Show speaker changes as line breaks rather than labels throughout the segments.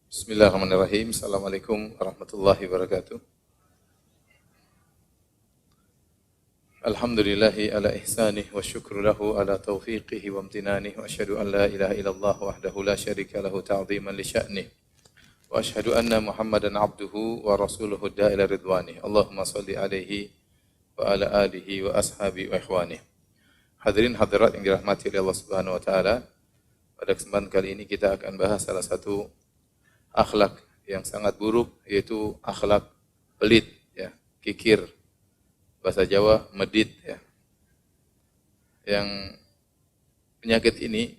Bismillahirrahmanirrahim. Assalamualaikum warahmatullahi wabarakatuh. Alhamdulillahi ala ihsanih wa syukru lahu ala taufiqihi wa amtinanih wa asyhadu an la ilaha illallah wahdahu la syarika lahu ta'ziman li sya'nih wa asyhadu anna Muhammadan abduhu wa rasuluhu da'ila ridwanih. Allahumma salli alaihi wa ala alihi wa ashabi wa ikhwanih. Hadirin hadirat yang dirahmati oleh Allah Subhanahu wa taala, pada kesempatan kali ini kita akan bahas salah satu akhlak yang sangat buruk, yaitu akhlak pelit, ya, kikir, bahasa Jawa medit, ya. Yang penyakit ini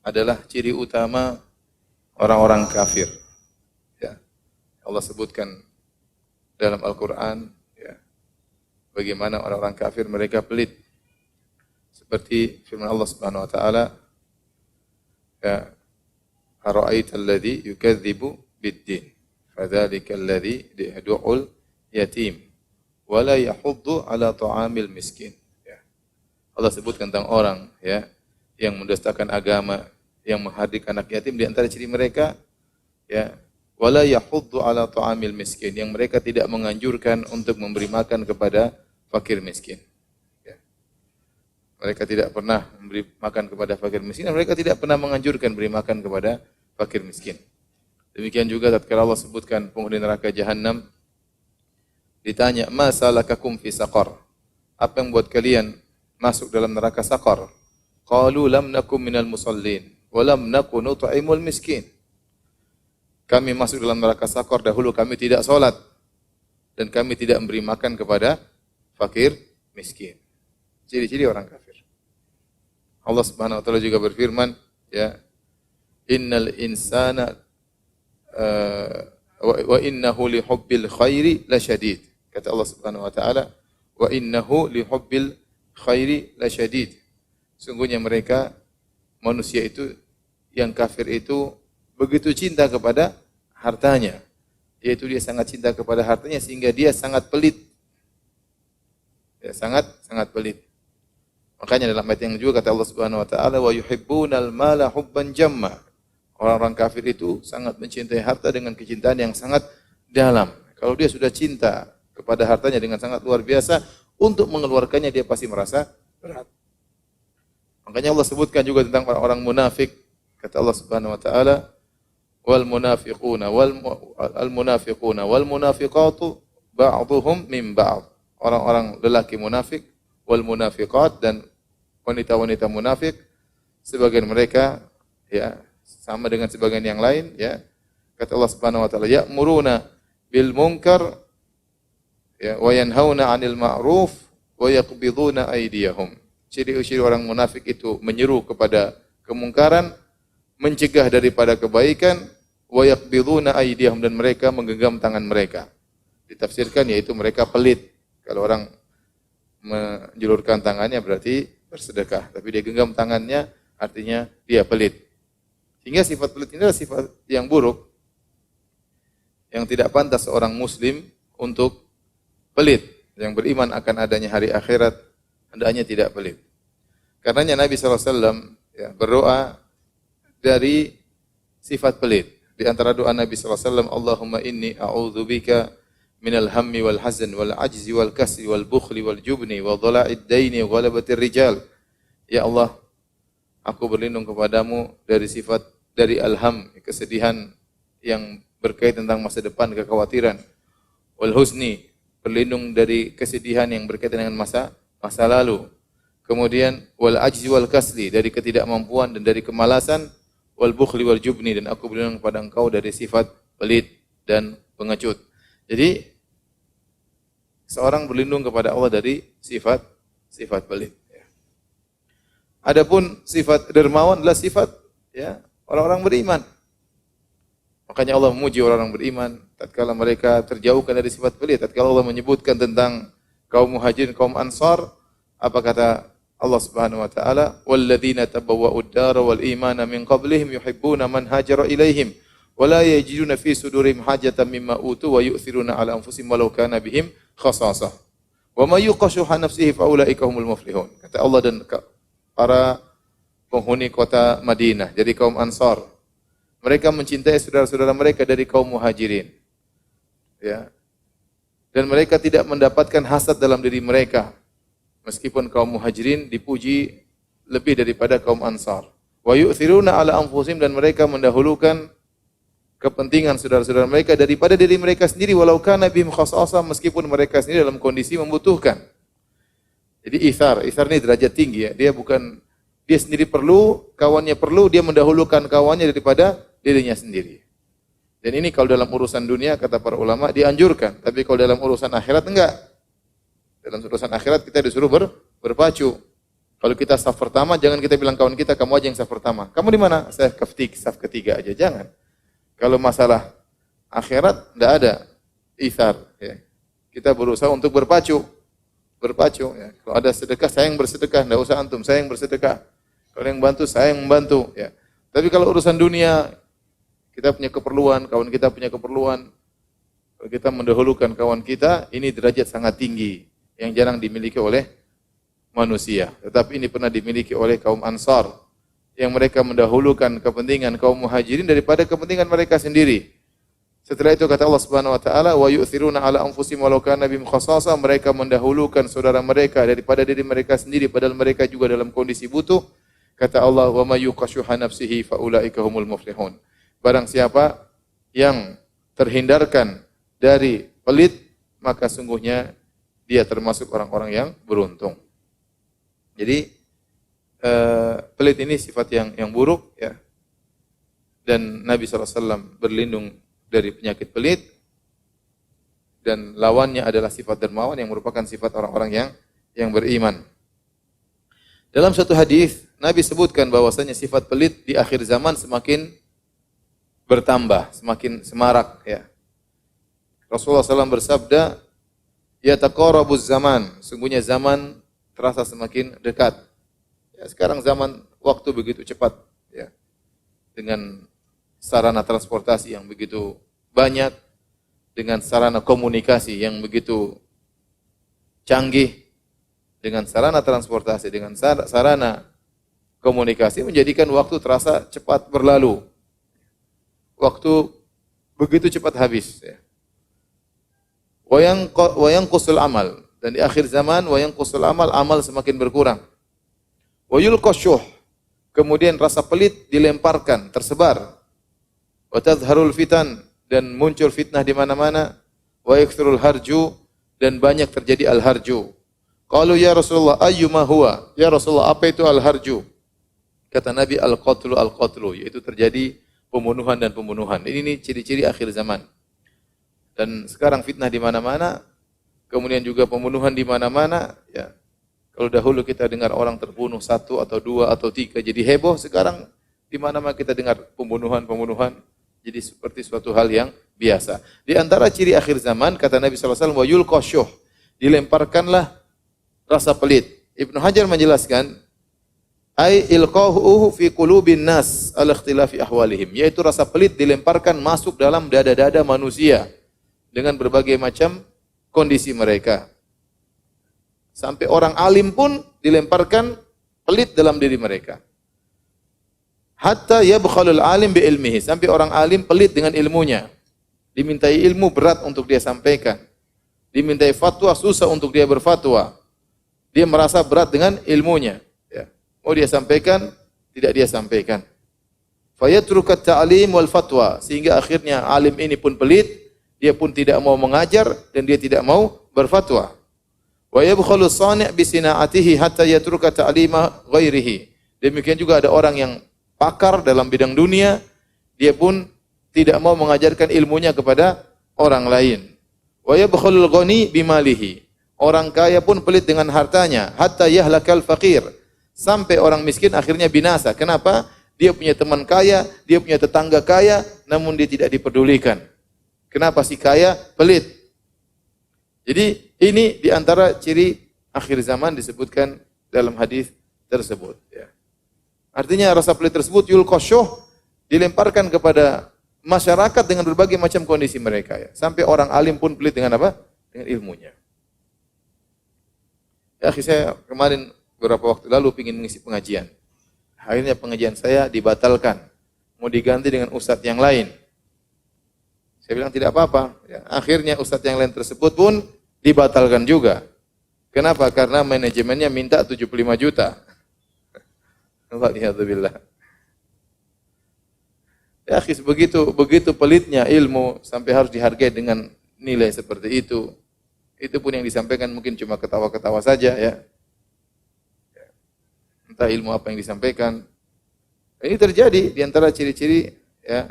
adalah ciri utama orang-orang kafir, ya. Allah sebutkan dalam Al-Quran, ya, bagaimana orang-orang kafir mereka pelit, seperti firman Allah Subhanahu Wa Taala, ya, ara'aita alladhi yukadzibu bid-din fadzalika alladhi yad'ul yatim wa la yahuddu ala ta'amil miskin, ya. Allah sebutkan tentang orang, ya, yang mendustakan agama, yang menghadik anak yatim. Di antara ciri mereka, ya, wa la yahuddu ala ta'amil miskin, yang mereka tidak menganjurkan untuk memberi makan kepada fakir miskin, ya. Mereka tidak pernah memberi makan kepada fakir miskin, dan mereka tidak pernah menganjurkan beri makan kepada fakir miskin. Demikian juga tatkala Allah sebutkan penghuni neraka Jahannam, ditanya, "Ma salakakum fi saqar?" Apa yang buat kalian masuk dalam neraka Saqar? Qalu lam nakum minal musallin wa lam nakun nut'imul miskin. Kami masuk dalam neraka Saqar, dahulu kami tidak salat dan kami tidak memberi makan kepada fakir miskin. Ciri-ciri orang kafir. Allah Subhanahu wa taala juga berfirman, ya, innal insana wa innahu li hubbil khairi lasyadid. Kata Allah Subhanahu wa taala, wa innahu li hubbil khairi lasyadid. Sungguhnya mereka manusia itu yang kafir itu begitu cinta kepada hartanya, yaitu dia sangat cinta kepada hartanya sehingga dia sangat pelit. Ya, sangat pelit. Makanya dalam ayat yang juga kata Allah Subhanahu wa taala, wa yuhibbunal mala hubban jamma. Orang-orang kafir itu sangat mencintai harta dengan kecintaan yang sangat dalam. Kalau dia sudah cinta kepada hartanya dengan sangat luar biasa, untuk mengeluarkannya dia pasti merasa berat. Makanya Allah sebutkan juga tentang orang-orang munafik. Kata Allah Subhanahu wa taala, wal munafiquna wal munafiqatu ba'dhuhum min ba'd. Orang-orang lelaki munafik, wal munafiqat, dan wanita-wanita munafik, sebagian mereka, ya, sama dengan sebagian yang lain, ya. Kata Allah Subhanahu wa taala, ya'muruna bil munkar, ya, wa yanhauna 'anil ma'ruf wa yaqbiduna aydiyahum. Ciri-ciri orang munafik itu menyeru kepada kemungkaran, mencegah daripada kebaikan, wa yaqbiduna aydiyahum, dan mereka menggenggam tangan mereka. Ditafsirkan yaitu mereka pelit. Kalau orang menjulurkan tangannya berarti bersedekah, tapi dia genggam tangannya artinya dia pelit. Sehingga sifat pelit ini adalah sifat yang buruk, yang tidak pantas seorang muslim untuk pelit. Yang beriman akan adanya hari akhirat, hendaknya tidak pelit. Karenanya Nabi SAW, ya, berdoa dari sifat pelit. Di antara doa Nabi SAW, Allahumma inni a'udzubika minal hammi wal hazan wal ajzi wal kasri wal bukhli wal jubni wa dhala'id daini wa ghalabatir rijal. Ya Allah, aku berlindung kepadamu dari alham, kesedihan yang berkaitan tentang masa depan, kekhawatiran. Wal huzni, berlindung dari kesedihan yang berkaitan dengan masa lalu. Kemudian wal ajzi wal kasli, dari ketidakmampuan dan dari kemalasan. Wal bukhli wal jubni, dan aku berlindung kepada Engkau dari sifat pelit dan pengecut. Jadi seorang berlindung kepada Allah dari sifat pelit. Adapun sifat dermawan adalah sifat, ya, orang-orang beriman. Makanya Allah memuji orang-orang beriman tatkala mereka terjauhkan dari sifat pelit. Tatkala Allah menyebutkan tentang kaum Muhajirin, kaum Ansar, apa kata Allah Subhanahu wa taala, "Walladzina tabawwa'ud dara wal imana min qablihim yuhibbuna man hajara ilaihim wa la yajiduna fi sudurihim hajatan mimma utu wa yu'thiruna 'ala anfusihim walau kana bihim khasasah. Wa may yuqashuha nafsihi fa ulaika humul muflihun." Kata Allah, dan para penghuni kota Madinah, jadi kaum Ansar, Mereka mencintai saudara-saudara mereka dari kaum muhajirin. Ya. Dan mereka tidak mendapatkan hasad dalam diri mereka. Meskipun kaum muhajirin dipuji lebih daripada kaum ansar. Wa yu'thiruna ala anfusihim, dan mereka mendahulukan kepentingan saudara-saudara mereka daripada diri mereka sendiri, walau kana bihim khassasah, meskipun mereka sendiri dalam kondisi membutuhkan. Jadi ithar ini derajat tinggi ya. Dia sendiri perlu, kawannya perlu, dia mendahulukan kawannya daripada dirinya sendiri. Dan ini kalau dalam urusan dunia kata para ulama dianjurkan, tapi kalau dalam urusan akhirat enggak. Dalam urusan akhirat kita disuruh berpacu. Kalau kita saf pertama, jangan kita bilang kawan kita, kamu aja yang saf pertama. Kamu di mana? Saya saf ketiga aja, jangan. Kalau masalah akhirat tidak ada ithar. Ya. Kita berusaha untuk berpacu. Ya. Kalau ada sedekah, saya yang bersedekah. Tidak usah antum, saya yang bersedekah. Kalau yang bantu, saya yang membantu. Ya. Tapi kalau urusan dunia, kita punya keperluan, kawan kita punya keperluan. Kalau kita mendahulukan kawan kita, ini derajat sangat tinggi. Yang jarang dimiliki oleh manusia. Tetapi ini pernah dimiliki oleh kaum Ansar. Yang mereka mendahulukan kepentingan kaum muhajirin daripada kepentingan mereka sendiri. Setelah itu kata Allah Subhanahu wa taala, wa yu'thiruna ala anfusihim walau kana bihim khassasah, mereka mendahulukan saudara mereka daripada diri mereka sendiri padahal mereka juga dalam kondisi butuh. Kata Allah, wa may yuqashuha nafsihi fa ulaika humul muflihun. Barang siapa yang terhindarkan dari pelit, maka sungguhnya dia termasuk orang-orang yang beruntung. Jadi pelit ini sifat yang buruk ya. Dan Nabi SAW berlindung dari penyakit pelit, dan lawannya adalah sifat dermawan yang merupakan sifat orang-orang yang beriman. Dalam satu hadis Nabi sebutkan bahwasanya sifat pelit di akhir zaman semakin bertambah, semakin semarak ya. Rasulullah SAW bersabda, yataqarabuz zaman, sungguhnya zaman terasa semakin dekat. Ya, sekarang zaman waktu begitu cepat ya. Dengan sarana transportasi yang begitu banyak, dengan sarana komunikasi yang begitu canggih, dengan sarana transportasi, dengan sarana komunikasi menjadikan waktu terasa cepat berlalu. Waktu begitu cepat habis ya. Wa yanqusul amal, dan di akhir zaman wa yanqusul amal semakin berkurang. Wa yulqasyuh, kemudian rasa pelit dilemparkan, tersebar. Wa tadhharul fitan, dan muncul fitnah di mana-mana. Wa yakthurul harju, dan banyak terjadi al-harju. Qalu ya Rasulullah ayyuma huwa? Ya Rasulullah, apa itu al-harju? Kata Nabi, al-qatlu, yaitu terjadi pembunuhan dan pembunuhan. Ini ciri-ciri akhir zaman. Dan sekarang fitnah di mana-mana, kemudian juga pembunuhan di mana-mana ya. Kalau dahulu kita dengar orang terbunuh 1 atau 2 atau 3 jadi heboh, sekarang di mana-mana kita dengar pembunuhan jadi seperti suatu hal yang biasa. Di antara ciri akhir zaman kata Nabi sallallahu alaihi wasallam, wa yulqasyuh, dilemparkanlah rasa pelit. Ibnu Hajar menjelaskan, ai ilqahu fi qulubin nas ala ikhtilafi ahwalihim, yaitu rasa pelit dilemparkan masuk dalam dada-dada manusia dengan berbagai macam kondisi mereka. Sampai orang alim pun dilemparkan pelit dalam diri mereka. Hatta yabkhalul alim bi ilmihi, sampai orang alim pelit dengan ilmunya. Dimintai ilmu berat untuk dia sampaikan. Dimintai fatwa susah untuk dia berfatwa. Dia merasa berat dengan ilmunya. Ya. Mau dia sampaikan, tidak dia sampaikan. Fayatrukat ta'lim wal fatwa, sehingga akhirnya alim ini pun pelit, dia pun tidak mau mengajar dan dia tidak mau berfatwa. Wa yabkhalu sani' bi sina'atihi hatta yatruka ta'lima ghairihi. Demikian juga ada orang yang pakar dalam bidang dunia, dia pun tidak mau mengajarkan ilmunya kepada orang lain. Wa yabkhalul ghani bimalihi. Orang kaya pun pelit dengan hartanya, hatta yahlakal faqir. Sampai orang miskin akhirnya binasa. Kenapa? Dia punya teman kaya, dia punya tetangga kaya, namun dia tidak dipedulikan. Kenapa si kaya pelit? Jadi ini diantara ciri akhir zaman disebutkan dalam hadis tersebut. Ya. Artinya rasa pelit tersebut yulqasyuh, dilemparkan kepada masyarakat dengan berbagai macam kondisi mereka. Ya. Sampai orang alim pun pelit dengan apa? Dengan ilmunya. Ya, saya kemarin beberapa waktu lalu ingin mengisi pengajian. Akhirnya pengajian saya dibatalkan. mau diganti dengan ustadz yang lain. Saya bilang tidak apa-apa. Ya, akhirnya ustadz yang lain tersebut pun dibatalkan juga. Kenapa? Karena manajemennya minta 75 juta. Waliyadzubillah. Ya, begitu pelitnya ilmu sampai harus dihargai dengan nilai seperti itu. Itu pun yang disampaikan mungkin cuma ketawa-ketawa saja ya. Entah ilmu apa yang disampaikan. Ini terjadi di antara ciri-ciri ya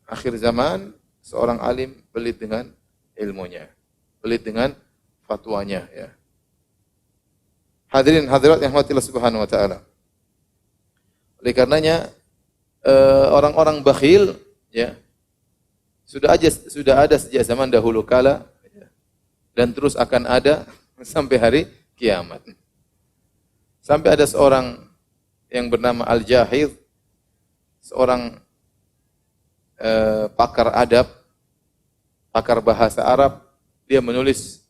akhir zaman seorang alim pelit dengan ilmunya, pelit dengan fatwanya ya. Hadirin hadirat yang rahmatillah subhanahu wa ta'ala. Oleh karenanya orang-orang bakhil ya sudah ada sejak zaman dahulu kala ya, dan terus akan ada sampai hari kiamat. Sampai ada seorang yang bernama Al-Jahidh, seorang pakar adab, pakar bahasa Arab, dia menulis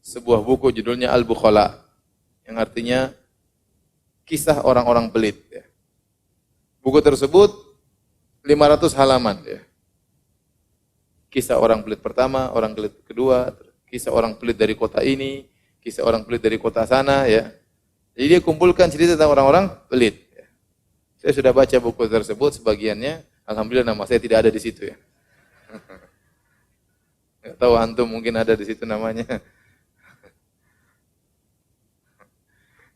sebuah buku judulnya Al-Bukhala, yang artinya kisah orang-orang pelit ya. Buku tersebut 500 halaman ya. Kisah orang pelit pertama, orang pelit kedua, kisah orang pelit dari kota ini, kisah orang pelit dari kota sana ya. Jadi dia kumpulkan cerita tentang orang-orang pelit ya. Saya sudah baca buku tersebut sebagiannya, alhamdulillah nama saya tidak ada di situ ya. Enggak tahu antum mungkin ada di situ namanya.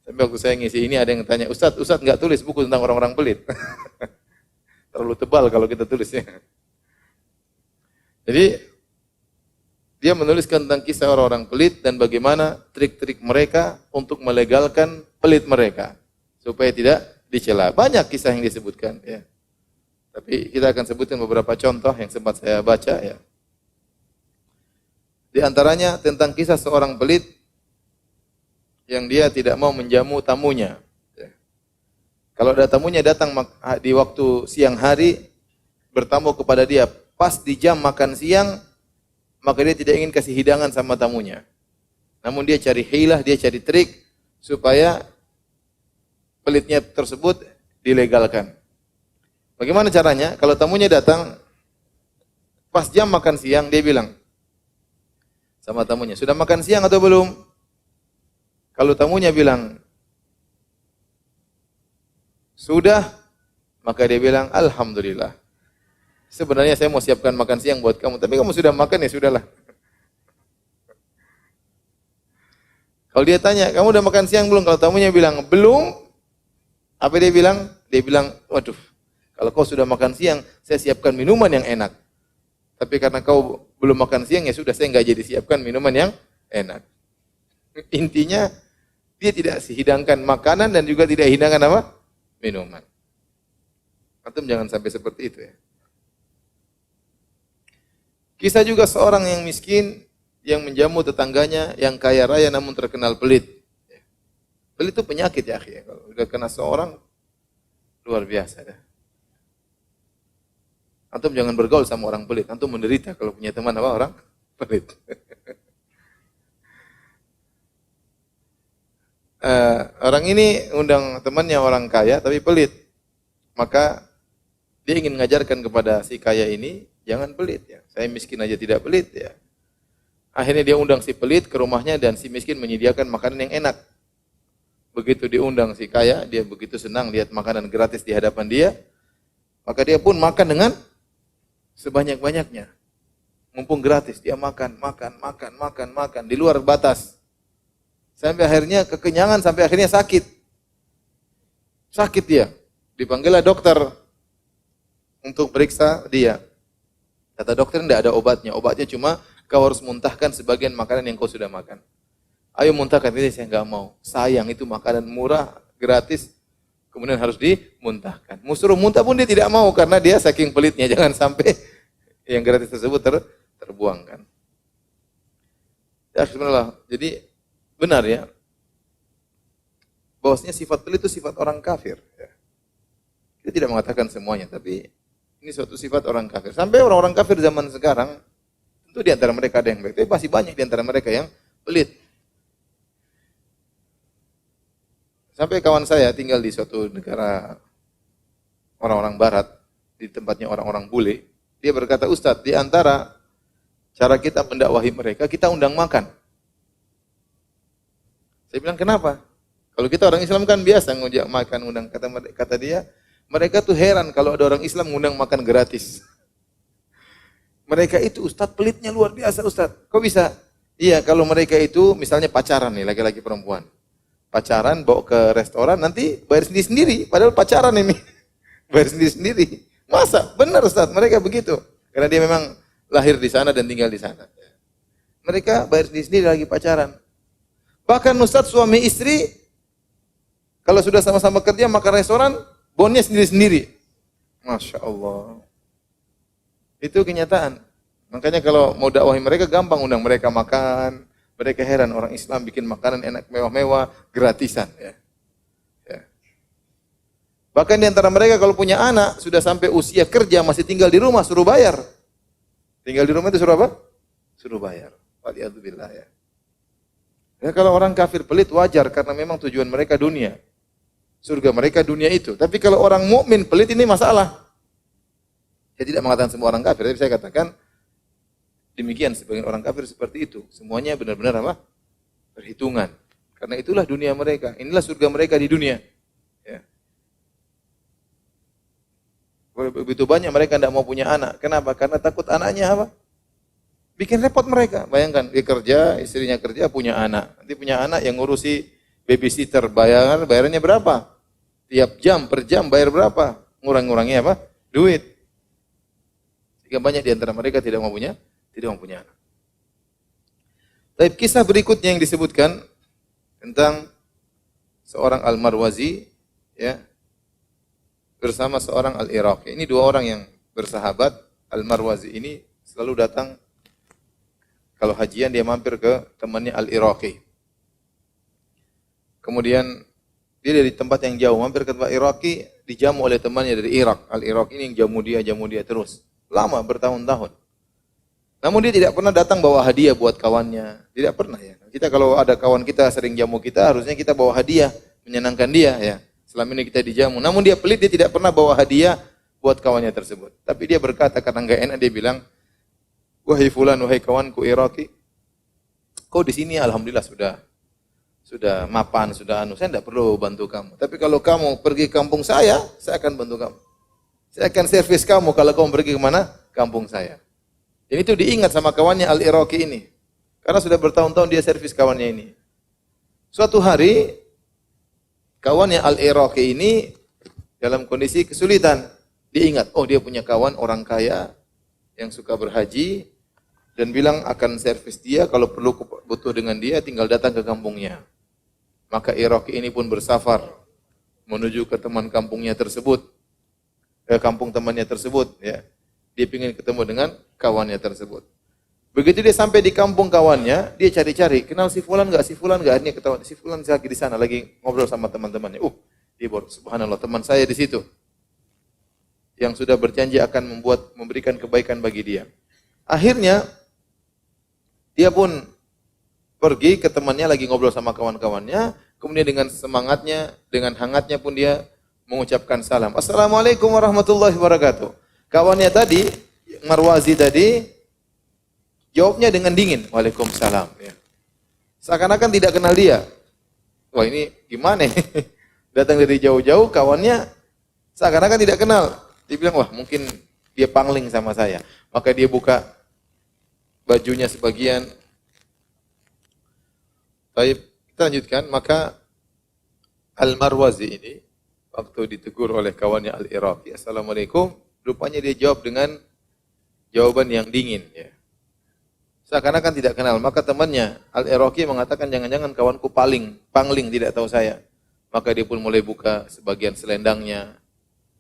Tapi waktu saya ngisi ini ada yang tanya, Ustadz nggak tulis buku tentang orang-orang pelit. Terlalu tebal kalau kita tulisnya. Jadi dia menuliskan tentang kisah orang-orang pelit dan bagaimana trik-trik mereka untuk melegalkan pelit mereka supaya tidak dicela. Banyak kisah yang disebutkan ya. Tapi kita akan sebutkan beberapa contoh yang sempat saya baca ya. Di antaranya tentang kisah seorang pelit yang dia tidak mau menjamu tamunya. Kalau ada tamunya datang di waktu siang hari, bertamu kepada dia pas di jam makan siang, maka dia tidak ingin kasih hidangan sama tamunya. Namun dia cari hilah, dia cari trik supaya pelitnya tersebut dilegalkan. Bagaimana caranya? Kalau tamunya datang pas jam makan siang, dia bilang sama tamunya, "Sudah makan siang atau belum?" Kalau tamunya bilang, "Sudah," maka dia bilang, "Alhamdulillah. Sebenarnya saya mau siapkan makan siang buat kamu, tapi kamu sudah makan ya sudahlah." Kalau dia tanya, "Kamu udah makan siang belum?" Kalau tamunya bilang, "Belum." Apa dia bilang? Dia bilang, "Waduh, kalau kau sudah makan siang, saya siapkan minuman yang enak. Tapi karena kau belum makan siang, ya sudah saya nggak jadi siapkan minuman yang enak." Intinya, dia tidak hidangkan makanan dan juga tidak hidangkan apa? Minuman. Antum jangan sampai seperti itu ya. Kisah juga seorang yang miskin yang menjamu tetangganya yang kaya raya namun terkenal pelit. Pelit itu penyakit ya, akhi. Kalau udah kena seorang luar biasa dah. Antum jangan bergaul sama orang pelit. Antum menderita kalau punya teman apa orang pelit. Orang ini undang temannya orang kaya tapi pelit. Maka dia ingin mengajarkan kepada si kaya ini jangan pelit ya. Saya miskin aja tidak pelit ya. Akhirnya dia undang si pelit ke rumahnya dan si miskin menyediakan makanan yang enak. Begitu diundang si kaya, dia begitu senang lihat makanan gratis di hadapan dia. Maka dia pun makan dengan sebanyak-banyaknya. Mumpung gratis, dia makan di luar batas. Sampai akhirnya kekenyangan, sampai akhirnya sakit. Sakit dia. Dipanggillah dokter untuk periksa dia. Kata dokter, tidak ada obatnya. Obatnya cuma kau harus muntahkan sebagian makanan yang kau sudah makan. Ayo muntahkan. Ini saya enggak mau. Sayang, itu makanan murah, gratis. Kemudian harus dimuntahkan. Suruh muntah pun dia tidak mau karena dia saking pelitnya. Jangan sampai yang gratis tersebut terbuangkan. Ya, bismillah. Jadi benar ya, bahwasanya sifat pelit itu sifat orang kafir. Ya. Kita tidak mengatakan semuanya, tapi ini suatu sifat orang kafir. Sampai orang-orang kafir zaman sekarang, tentu di antara mereka ada yang baik, tapi masih banyak di antara mereka yang pelit. Sampai kawan saya tinggal di suatu negara orang-orang barat, di tempatnya orang-orang bule. Dia berkata, Ustadz, di antara cara kita mendakwahi mereka, kita undang makan. Saya bilang, kenapa? Kalau kita orang Islam kan biasa ngajak makan, undang. Kata dia, mereka tuh heran kalau ada orang Islam ngundang makan gratis. Mereka itu Ustadz pelitnya luar biasa Ustadz. Kok bisa? Iya, kalau mereka itu misalnya pacaran nih, laki-laki perempuan. Pacaran, bawa ke restoran, nanti bayar sendiri-sendiri. Padahal pacaran ini. Bayar sendiri-sendiri. Masa? Benar Ustadz, mereka begitu. Karena dia memang lahir di sana dan tinggal di sana. Mereka bayar sendiri-sendiri lagi pacaran. Bahkan Ustadz suami istri, kalau sudah sama-sama kerja makan restoran, bonnya sendiri-sendiri. Masya Allah. Itu kenyataan. Makanya kalau mau dakwahi mereka gampang, undang mereka makan. Mereka heran orang Islam bikin makanan enak mewah-mewah gratisan. Ya. Bahkan di antara mereka kalau punya anak sudah sampai usia kerja masih tinggal di rumah suruh bayar. Tinggal di rumah itu suruh apa? Suruh bayar. Waliyadzubillah ya. Ya kalau orang kafir pelit wajar karena memang tujuan mereka dunia. Surga mereka dunia itu. Tapi kalau orang mukmin pelit ini masalah. Saya tidak mengatakan semua orang kafir, tapi saya katakan demikian sebagian orang kafir seperti itu. Semuanya benar-benar apa? Perhitungan. Karena itulah dunia mereka. Inilah surga mereka di dunia. Ya. Begitu banyak mereka tidak mau punya anak. Kenapa? Karena takut anaknya apa? Bikin repot mereka. Bayangkan, dia kerja, istrinya kerja, punya anak. Nanti punya anak yang ngurusi babysitter. Bayarannya berapa? Tiap jam, per jam bayar berapa? Ngurang-ngurangnya apa? Duit. Sehingga banyak di antara mereka tidak mau punya anak. Tapi kisah berikutnya yang disebutkan tentang seorang Al-Marwazi, ya, bersama seorang Al-Iraqi. Ini dua orang yang bersahabat. Al-Marwazi ini selalu datang kalau hajian dia mampir ke temannya Al-Iraqi. Kemudian dia dari tempat yang jauh mampir ke tempat Iraqi, dijamu oleh temannya dari Irak. Al-Iraqi ini yang jamu dia terus. Lama bertahun-tahun. Namun dia tidak pernah datang bawa hadiah buat kawannya. Tidak pernah ya. Kita kalau ada kawan kita sering jamu kita, harusnya kita bawa hadiah menyenangkan dia ya. Selama ini kita dijamu. Namun dia pelit, dia tidak pernah bawa hadiah buat kawannya tersebut. Tapi dia berkata karena enggak enak, dia bilang, wahai fulan, wahai kawanku Iraqi, kau di sini alhamdulillah sudah mapan, sudah saya tidak perlu bantu kamu. Tapi kalau kamu pergi ke kampung saya akan bantu kamu. Saya akan servis kamu kalau kamu pergi ke mana? Kampung saya. Dan itu diingat sama kawannya Al-Iraqi ini. Karena sudah bertahun-tahun dia servis kawannya ini. Suatu hari, kawannya Al-Iraqi ini dalam kondisi kesulitan. Dia ingat, oh dia punya kawan orang kaya yang suka berhaji dan bilang akan servis dia kalau perlu butuh dengan dia tinggal datang ke kampungnya. Maka Iraqi ini pun bersafar menuju ke teman kampungnya tersebut, kampung temannya tersebut. Ya. Dia ingin ketemu dengan kawannya tersebut. Begitu dia sampai di kampung kawannya, dia cari-cari, kenal si fulan enggak? Si fulan enggak? Akhirnya ketahuan si fulan lagi di sana, lagi ngobrol sama teman-temannya. Dia baru subhanallah, teman saya di situ. Yang sudah berjanji akan memberikan kebaikan bagi dia. Akhirnya dia pun pergi ke temannya lagi ngobrol sama kawan-kawannya, kemudian dengan semangatnya, dengan hangatnya pun dia mengucapkan salam. Assalamualaikum warahmatullahi wabarakatuh. Kawannya tadi, Marwazi tadi, jawabnya dengan dingin, waalaikumsalam. Ya. Seakan-akan tidak kenal dia. Wah ini gimana? Datang dari jauh-jauh, kawannya seakan-akan tidak kenal. Dia bilang, wah mungkin dia pangling sama saya. Maka dia buka bajunya sebagian. Baik, kita lanjutkan. Maka Al-Marwazi ini, waktu ditegur oleh kawannya Al-Iraqi, Assalamualaikum, rupanya dia jawab dengan jawaban yang dingin. Ya. Seakan-akan tidak kenal. Maka temannya Al-Iraqi mengatakan, jangan-jangan kawanku pangling, tidak tahu saya. Maka dia pun mulai buka sebagian selendangnya.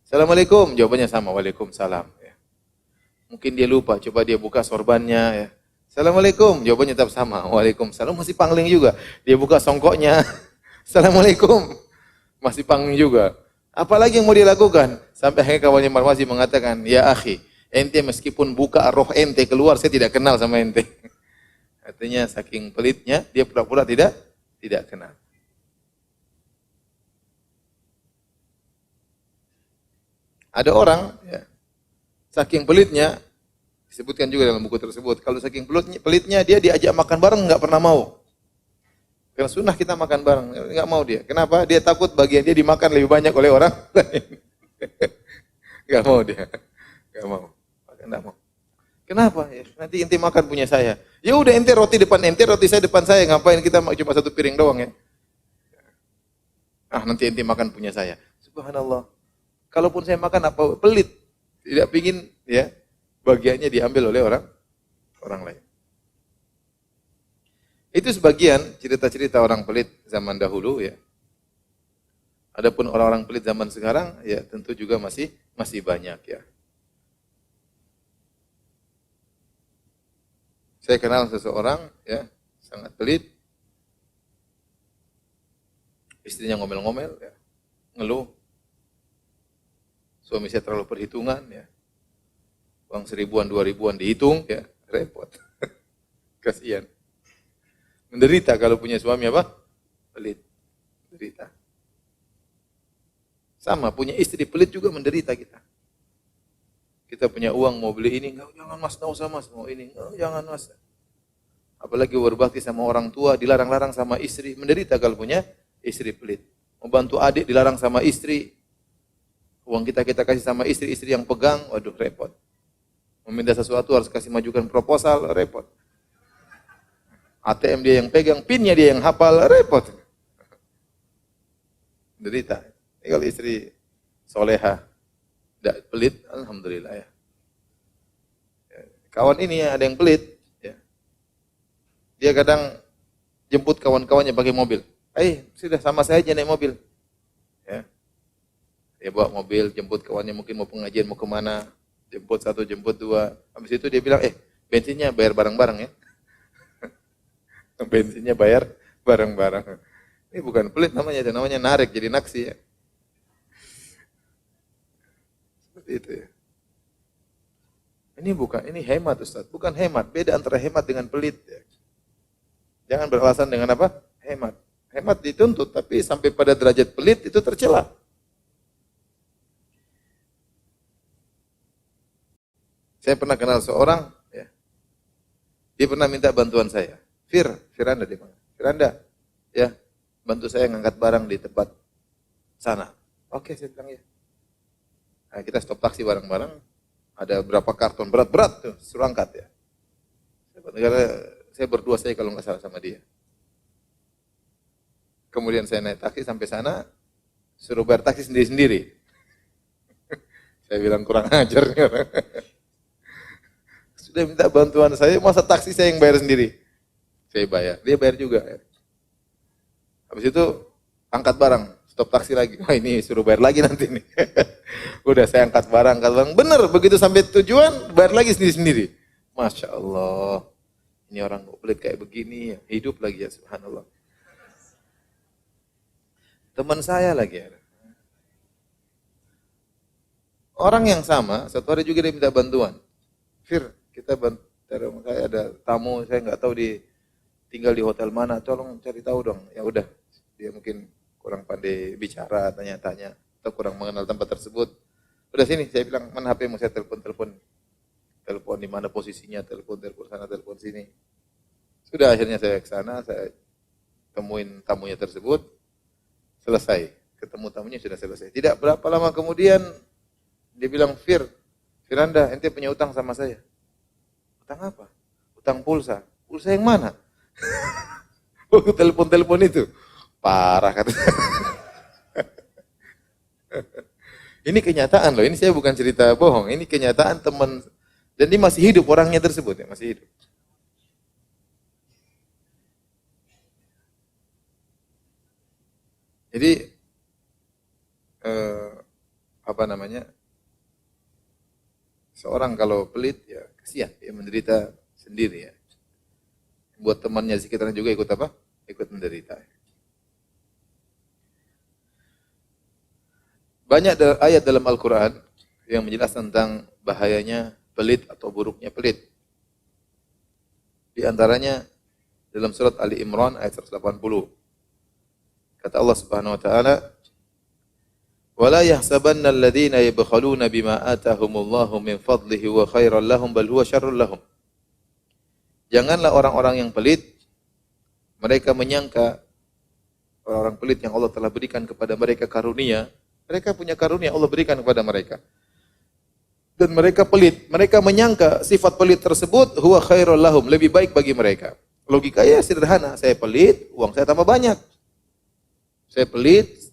Assalamualaikum, jawabannya sama, waalaikumsalam. Ya. Mungkin dia lupa, coba dia buka sorbannya. Ya. Assalamualaikum, jawabannya tetap sama, waalaikumsalam, masih pangling juga. Dia buka songkoknya, Assalamualaikum, masih pangling juga. Apalagi yang mau dilakukan? Sampai akhirnya kawannya Marwazi mengatakan, ya akhi, ente meskipun buka roh ente keluar, saya tidak kenal sama ente. Artinya saking pelitnya, dia pura-pura tidak kenal. Ada orang, ya, Saking pelitnya, disebutkan juga dalam buku tersebut, kalau saking pelitnya dia diajak makan bareng nggak pernah mau. Karena sunnah kita makan bareng, nggak mau dia. Kenapa? Dia takut bagian dia dimakan lebih banyak oleh orang lain. Nggak mau dia, nggak mau, nggak mau. Kenapa? Ya, nanti ente makan punya saya. Ya udah ente roti depan ente, roti saya depan saya. Ngapain kita cuma satu piring doang ya? Ah nanti ente makan punya saya. Subhanallah. Kalaupun saya makan apa pelit, tidak pingin ya bagiannya diambil oleh orang lain. Itu sebagian cerita-cerita orang pelit zaman dahulu ya. Adapun orang-orang pelit zaman sekarang ya tentu juga masih banyak ya. Saya kenal seseorang ya, sangat pelit. Istrinya ngomel-ngomel ya, ngeluh. Suami saya terlalu perhitungan ya. Uang 1.000-an, 2.000-an dihitung ya, repot. Kasihan. Menderita kalau punya suami apa? Pelit. Menderita. Sama, punya istri pelit juga menderita kita. Kita punya uang mau beli ini, enggak, jangan mas, enggak usah mas, mau ini, enggak, jangan mas. Apalagi berbakti sama orang tua, dilarang-larang sama istri, menderita kalau punya istri pelit. Mau bantu adik, dilarang sama istri, uang kita kasih sama istri-istri yang pegang, waduh repot. Meminta sesuatu harus kasih majukan proposal, repot. ATM dia yang pegang, PIN-nya dia yang hafal, repot. Menderita. Ini kalau istri soleha, tidak pelit, alhamdulillah ya. Kawan ini ada yang pelit, ya. Dia kadang jemput kawan-kawannya pakai mobil. Sudah sama saya aja naik mobil. Ya. Dia bawa mobil, jemput kawannya mungkin mau pengajian, mau kemana. Jemput satu, jemput dua. Habis itu dia bilang, bensinnya bayar bareng-bareng ya. Bensinnya bayar bareng-bareng. Ini bukan pelit namanya, itu namanya narik, jadi naksi ya. Seperti itu ya. Ini hemat Ustaz, bukan hemat. Beda antara hemat dengan pelit ya. Jangan beralasan dengan apa? Hemat. Hemat dituntut, tapi sampai pada derajat pelit itu tercela. Saya pernah kenal seorang, ya. Dia pernah minta bantuan saya. Firanda dia panggil. Firanda, ya, bantu saya ngangkat barang di tempat sana. Oke, saya bilang ya. Nah, kita stop taksi bareng-bareng. Ada berapa karton berat-berat tuh, suruh angkat ya. Saya berdua saya kalau nggak salah sama dia. Kemudian saya naik taksi sampai sana, suruh bayar taksi sendiri-sendiri. Saya bilang kurang ajar nih orang. Sudah minta bantuan saya, masa taksi saya yang bayar sendiri? Saya bayar, dia bayar juga. Habis itu angkat barang, stop taksi lagi. Wah ini suruh bayar lagi nanti nih. Udah saya angkat barang. Bener, begitu sampai tujuan, bayar lagi sendiri-sendiri. Masya Allah, ini orang kok pelit kayak begini, hidup lagi ya subhanallah. Teman saya lagi ada. Orang yang sama, satu hari juga dia minta bantuan. Kita bantu, saya ada tamu, saya nggak tahu tinggal di hotel mana, tolong cari tahu dong. Ya udah, dia mungkin kurang pandai bicara, tanya-tanya, atau kurang mengenal tempat tersebut. Udah sini, saya bilang, mana HP-mu, saya telepon di mana posisinya, telepon sana, telepon sini. Sudah akhirnya saya ke sana, saya temuin tamunya tersebut, selesai. Ketemu tamunya sudah selesai. Tidak berapa lama kemudian, dia bilang, Firanda, ente punya utang sama saya. Utang apa? Utang pulsa. Pulsa yang mana? Telepon-telepon itu. Parah kata. Ini kenyataan loh, ini saya bukan cerita bohong. Ini kenyataan teman. Dan dia masih hidup orangnya tersebut, ya masih hidup. Jadi, seorang kalau pelit, ya kasihan, dia menderita sendiri ya. Buat temannya sekitarnya juga ikut apa? Ikut menderita. Banyak ayat dalam Al-Quran yang menjelaskan tentang bahayanya pelit atau buruknya pelit. Di antaranya dalam surat Ali Imran ayat 180. Kata Allah Subhanahu wa taala, Wala yahsabanna alladhina yabkhaluna bima atahumullahu min fadlihi wa khairan lahum bal huwa syarrul lahum. Janganlah orang-orang yang pelit mereka menyangka orang-orang pelit yang Allah telah berikan kepada mereka karunia, mereka punya karunia Allah berikan kepada mereka. Dan mereka pelit, mereka menyangka sifat pelit tersebut huwa khairul lahum, lebih baik bagi mereka. Logikanya sederhana, saya pelit, uang saya tambah banyak. Saya pelit,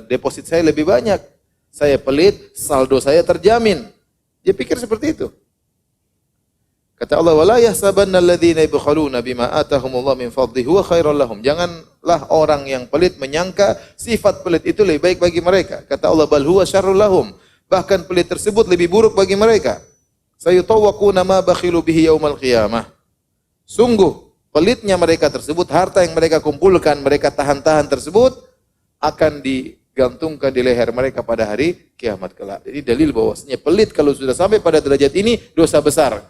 deposit saya lebih banyak. Saya pelit, saldo saya terjamin. Dia pikir seperti itu. Kata Allah, wala yahsabanna alladhina yabkhaluna bima atahumullah min fadlihi huwa khairul lahum. Janganlah orang yang pelit menyangka sifat pelit itu lebih baik bagi mereka. Kata Allah, bal huwa syarrul lahum. Bahkan pelit tersebut lebih buruk bagi mereka. Sayutawwaquna ma bakhilu bihi yaumal qiyamah. Sungguh pelitnya mereka tersebut, harta yang mereka kumpulkan, mereka tahan-tahan tersebut akan digantungkan di leher mereka pada hari kiamat kelak. Jadi dalil bahwasanya pelit kalau sudah sampai pada derajat ini dosa besar.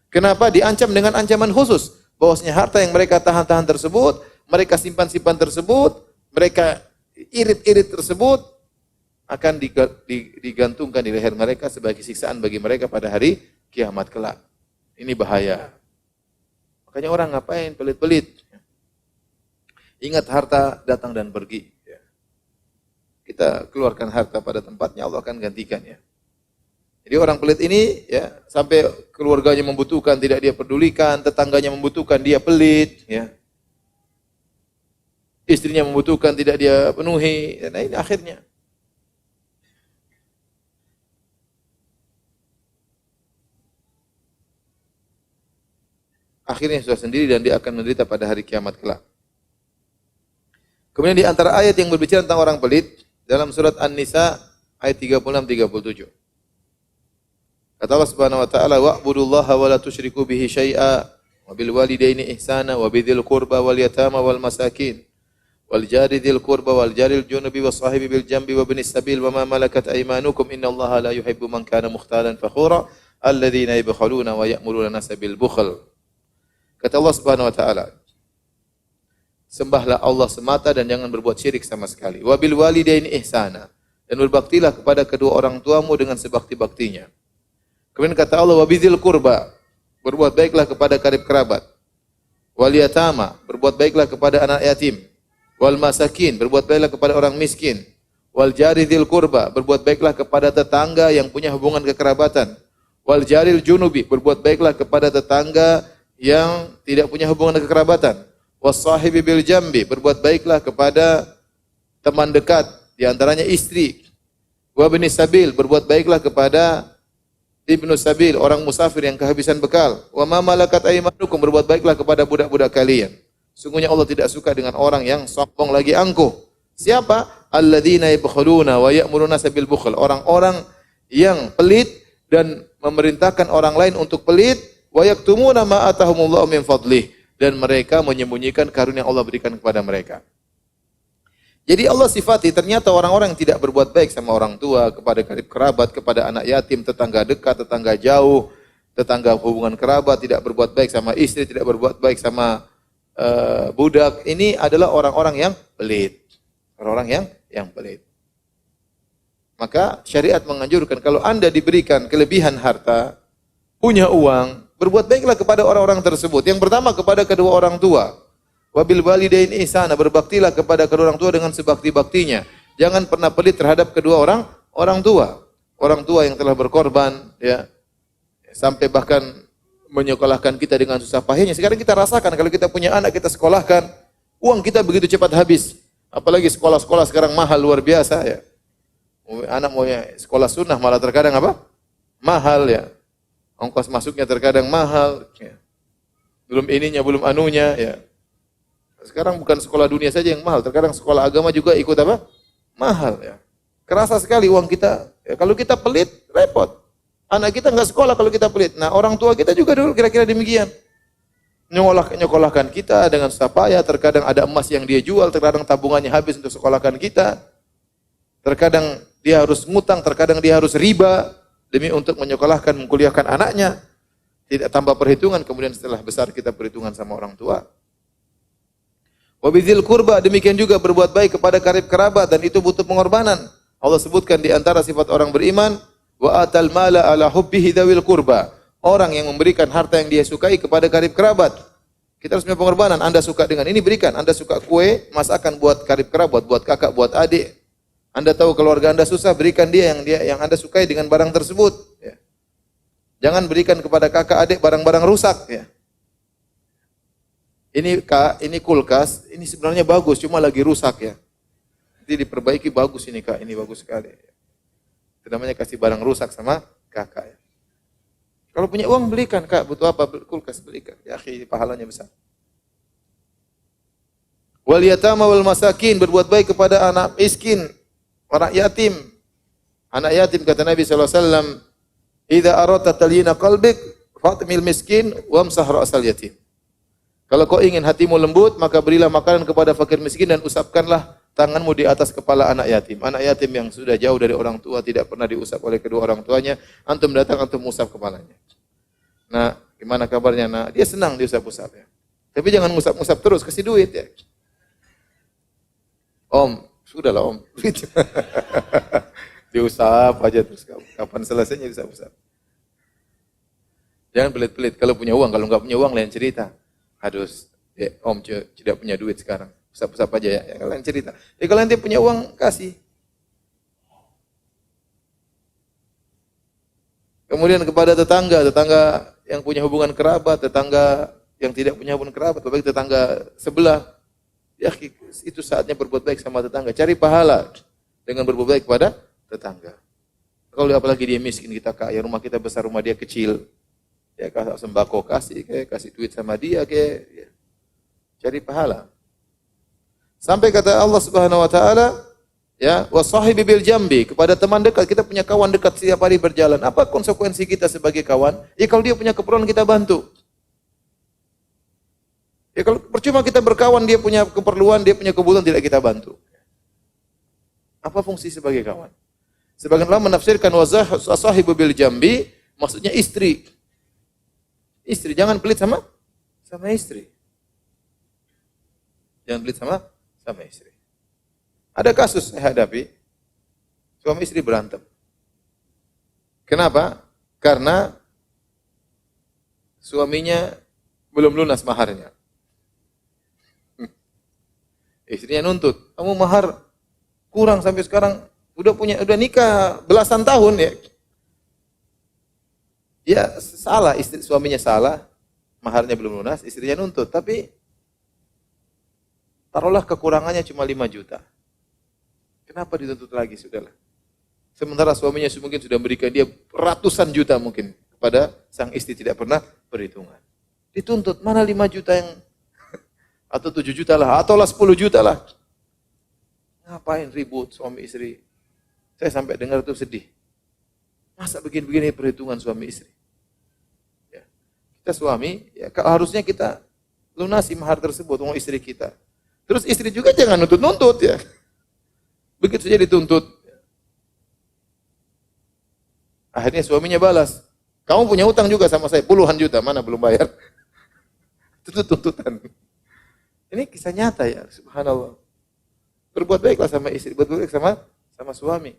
Kenapa? Diancam dengan ancaman khusus. Bahwasanya harta yang mereka tahan-tahan tersebut, mereka simpan-simpan tersebut, mereka irit-irit tersebut akan digantungkan di leher mereka sebagai siksaan bagi mereka pada hari kiamat kelak. Ini bahaya. Makanya orang ngapain pelit-pelit? Ingat harta datang dan pergi. Kita keluarkan harta pada tempatnya, Allah akan gantikan ya. Jadi orang pelit ini ya sampai keluarganya membutuhkan tidak dia pedulikan, tetangganya membutuhkan dia pelit ya. Istrinya membutuhkan tidak dia penuhi. Nah ini akhirnya. Akhirnya sudah sendiri dan dia akan menderita pada hari kiamat kelak. Kemudian di antara ayat yang berbicara tentang orang pelit dalam surat An-Nisa ayat 36-37. Kata Allah Subhanahu wa taala, "Wa'budullaha wa la tusyriku bihi syai'a wa bil walidaini ihsana wa bidzil qurba wal yatama wal masakin wal jari dzil qurba wal jaril junubi was sahibi bil jambi wa ibnis sabil wa ma malakat aymanukum innallaha la yuhibbu man kana mukhtalan fakhura alladzina yabkhaluna wa ya'muruna an-nasa bil bukhl." Kata Allah Subhanahu wa taala, sembahlah Allah semata dan jangan berbuat syirik sama sekali. Wa bil walidaini ihsana, dan berbaktilah kepada kedua orang tuamu dengan sebakti-baktinya. Kemudian kata Allah, wa bidzil qurba, berbuat baiklah kepada karib kerabat. Wal yatama, berbuat baiklah kepada anak yatim. Wal masakin, berbuat baiklah kepada orang miskin. Wal jari dzil qurba, berbuat baiklah kepada tetangga yang punya hubungan kekerabatan. Wal jaril junubi, berbuat baiklah kepada tetangga yang tidak punya hubungan kekerabatan. Was-sahibi bil jambi, berbuat baiklah kepada teman dekat, di antaranya istri. Wa ibnis sabil, berbuat baiklah kepada ibnu sabil, orang musafir yang kehabisan bekal. Wa ma malakat aymanukum, berbuat baiklah kepada budak-budak kalian. Sungguhnya Allah tidak suka dengan orang yang sombong lagi angkuh. Siapa? Alladzina yabkhuluna wa ya'muruna sabil bukhl. Orang-orang yang pelit dan memerintahkan orang lain untuk pelit. Wa yaktumuna ma atahumullahu min fadlih, dan mereka menyembunyikan karunia Allah berikan kepada mereka. Jadi Allah sifati ternyata orang-orang yang tidak berbuat baik sama orang tua, kepada karib kerabat, kepada anak yatim, tetangga dekat, tetangga jauh, tetangga hubungan kerabat, tidak berbuat baik sama istri, tidak berbuat baik sama budak. Ini adalah orang-orang yang pelit. Orang-orang yang pelit. Maka syariat menganjurkan kalau Anda diberikan kelebihan harta, punya uang, berbuat baiklah kepada orang-orang tersebut. Yang pertama kepada kedua orang tua. Wabil walidain ihsana, berbaktilah kepada kedua orang tua dengan sebakti-baktinya. Jangan pernah pelit terhadap kedua orang tua. Orang tua yang telah berkorban ya. Sampai bahkan menyekolahkan kita dengan susah payahnya. Sekarang kita rasakan kalau kita punya anak kita sekolahkan, uang kita begitu cepat habis. Apalagi sekolah-sekolah sekarang mahal luar biasa ya. Anak mau sekolah sunnah malah terkadang apa? Mahal ya. Ongkos masuknya terkadang mahal. Ya. Belum ininya, belum anunya. Ya. Sekarang bukan sekolah dunia saja yang mahal. Terkadang sekolah agama juga ikut apa? Mahal. Ya. Kerasa sekali uang kita. Ya, kalau kita pelit, repot. Anak kita nggak sekolah kalau kita pelit. Nah orang tua kita juga dulu kira-kira demikian. Nyekolahkan kita dengan susah payah. Terkadang ada emas yang dia jual. Terkadang tabungannya habis untuk sekolahkan kita. Terkadang dia harus ngutang. Terkadang dia harus riba. Demi untuk menyekolahkan, mengkuliahkan anaknya. Tidak tambah perhitungan, kemudian setelah besar kita perhitungan sama orang tua. Wa bidzil qurba, demikian juga berbuat baik kepada karib kerabat dan itu butuh pengorbanan. Allah sebutkan di antara sifat orang beriman, wa atal mala ala hubbihi dzawil qurba. Orang yang memberikan harta yang dia sukai kepada karib kerabat. Kita harus punya pengorbanan. Anda suka dengan ini, berikan. Anda suka kue, masakan buat karib kerabat, buat kakak, buat adik. Anda tahu keluarga Anda susah, berikan dia yang Anda sukai dengan barang tersebut. Ya. Jangan berikan kepada kakak, adik barang-barang rusak. Ya. Ini kulkas, ini sebenarnya bagus, cuma lagi rusak ya. Nanti diperbaiki, bagus ini Kak, ini bagus sekali. Itu namanya kasih barang rusak sama kakak ya. Kalau punya uang belikan, Kak, butuh apa? Kulkas belikan. Ya, akhi, pahalanya besar. Wal yatama wal masakin, berbuat baik kepada anak miskin, orang yatim. Anak yatim kata Nabi sallallahu alaihi wasallam, "Idza aradta talyina qalbik, fatmil miskin wamsah ra'sal yatim." Kalau kau ingin hatimu lembut, maka berilah makanan kepada fakir miskin dan usapkanlah tanganmu di atas kepala anak yatim. Anak yatim yang sudah jauh dari orang tua, tidak pernah diusap oleh kedua orang tuanya, antum datang, antum usap kepalanya. Nah, gimana kabarnya nak? Dia senang diusap-usap ya. Tapi jangan ngusap-ngusap terus, kasih duit ya. Om, sudahlah om. Diusap aja terus, kapan selesainya diusap-usap. Jangan pelit-pelit, kalau punya uang, kalau enggak punya uang lain cerita. Aduh, om tidak punya duit sekarang. Usap-usap aja ya, lain cerita. Kalau nanti punya uang, kasih. Kemudian kepada tetangga yang punya hubungan kerabat, tetangga yang tidak punya hubungan kerabat, baik tetangga sebelah. Ya, itu saatnya berbuat baik sama tetangga. Cari pahala dengan berbuat baik kepada tetangga. Kalau apalagi dia miskin, kita kaya, rumah kita besar, rumah dia kecil. Ya, kasih sembako, kasih duit sama dia, ya. Cari pahala. Sampai kata Allah Subhanahu wa taala, ya, wasahibi bil jambi, kepada teman dekat, kita punya kawan dekat setiap hari berjalan. Apa konsekuensi kita sebagai kawan? Ya kalau dia punya keperluan kita bantu. Ya kalau percuma kita berkawan, dia punya keperluan, dia punya kebutuhan tidak kita bantu. Apa fungsi sebagai kawan? Sebagian ulama menafsirkan wasahibu bil jambi, maksudnya istri. Istri, jangan pelit sama istri. Jangan pelit sama istri. Ada kasus saya hadapi, suami istri berantem. Kenapa? Karena suaminya belum lunas maharnya. Istrinya nuntut, kamu mahar kurang sampai sekarang, udah nikah belasan tahun ya. Ya salah, suaminya salah, maharnya belum lunas, istrinya nuntut, tapi taruhlah kekurangannya cuma 5 juta. Kenapa dituntut lagi? Sudahlah. Sementara suaminya mungkin sudah berikan dia ratusan juta mungkin kepada sang istri, tidak pernah perhitungan. Dituntut, mana 5 juta yang atau 7 juta lah, atau 10 juta lah. Ngapain ribut suami istri? Saya sampai dengar itu sedih. Masa begini-begini perhitungan suami istri? Ya. Kita suami, ya harusnya kita lunasi mahar tersebut untuk istri kita. Terus istri juga jangan nuntut-nuntut ya. Begitu saja dituntut. Akhirnya suaminya balas. Kamu punya utang juga sama saya, puluhan juta, mana belum bayar? Itu tuntutan. Ini kisah nyata ya, subhanallah. Berbuat baiklah sama istri, berbuat baik sama suami.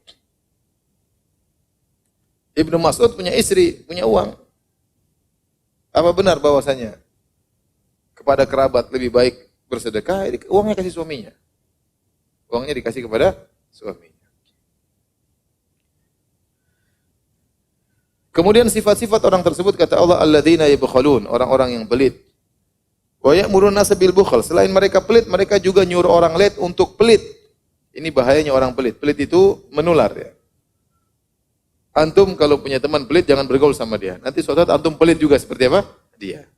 Ibnu Mas'ud punya istri, punya uang. Apa benar bahwasanya kepada kerabat lebih baik bersedekah, uangnya kasih suaminya. Uangnya dikasih kepada suaminya. Kemudian sifat-sifat orang tersebut kata Allah, alladzina yabkhulun, orang-orang yang pelit. Wa ya'murun nasa bil bukhl. Selain mereka pelit, mereka juga nyuruh orang lain untuk pelit. Ini bahayanya orang pelit. Pelit itu menular ya. Antum kalau punya teman pelit jangan bergaul sama dia. Nanti suatu saat antum pelit juga seperti apa? Dia.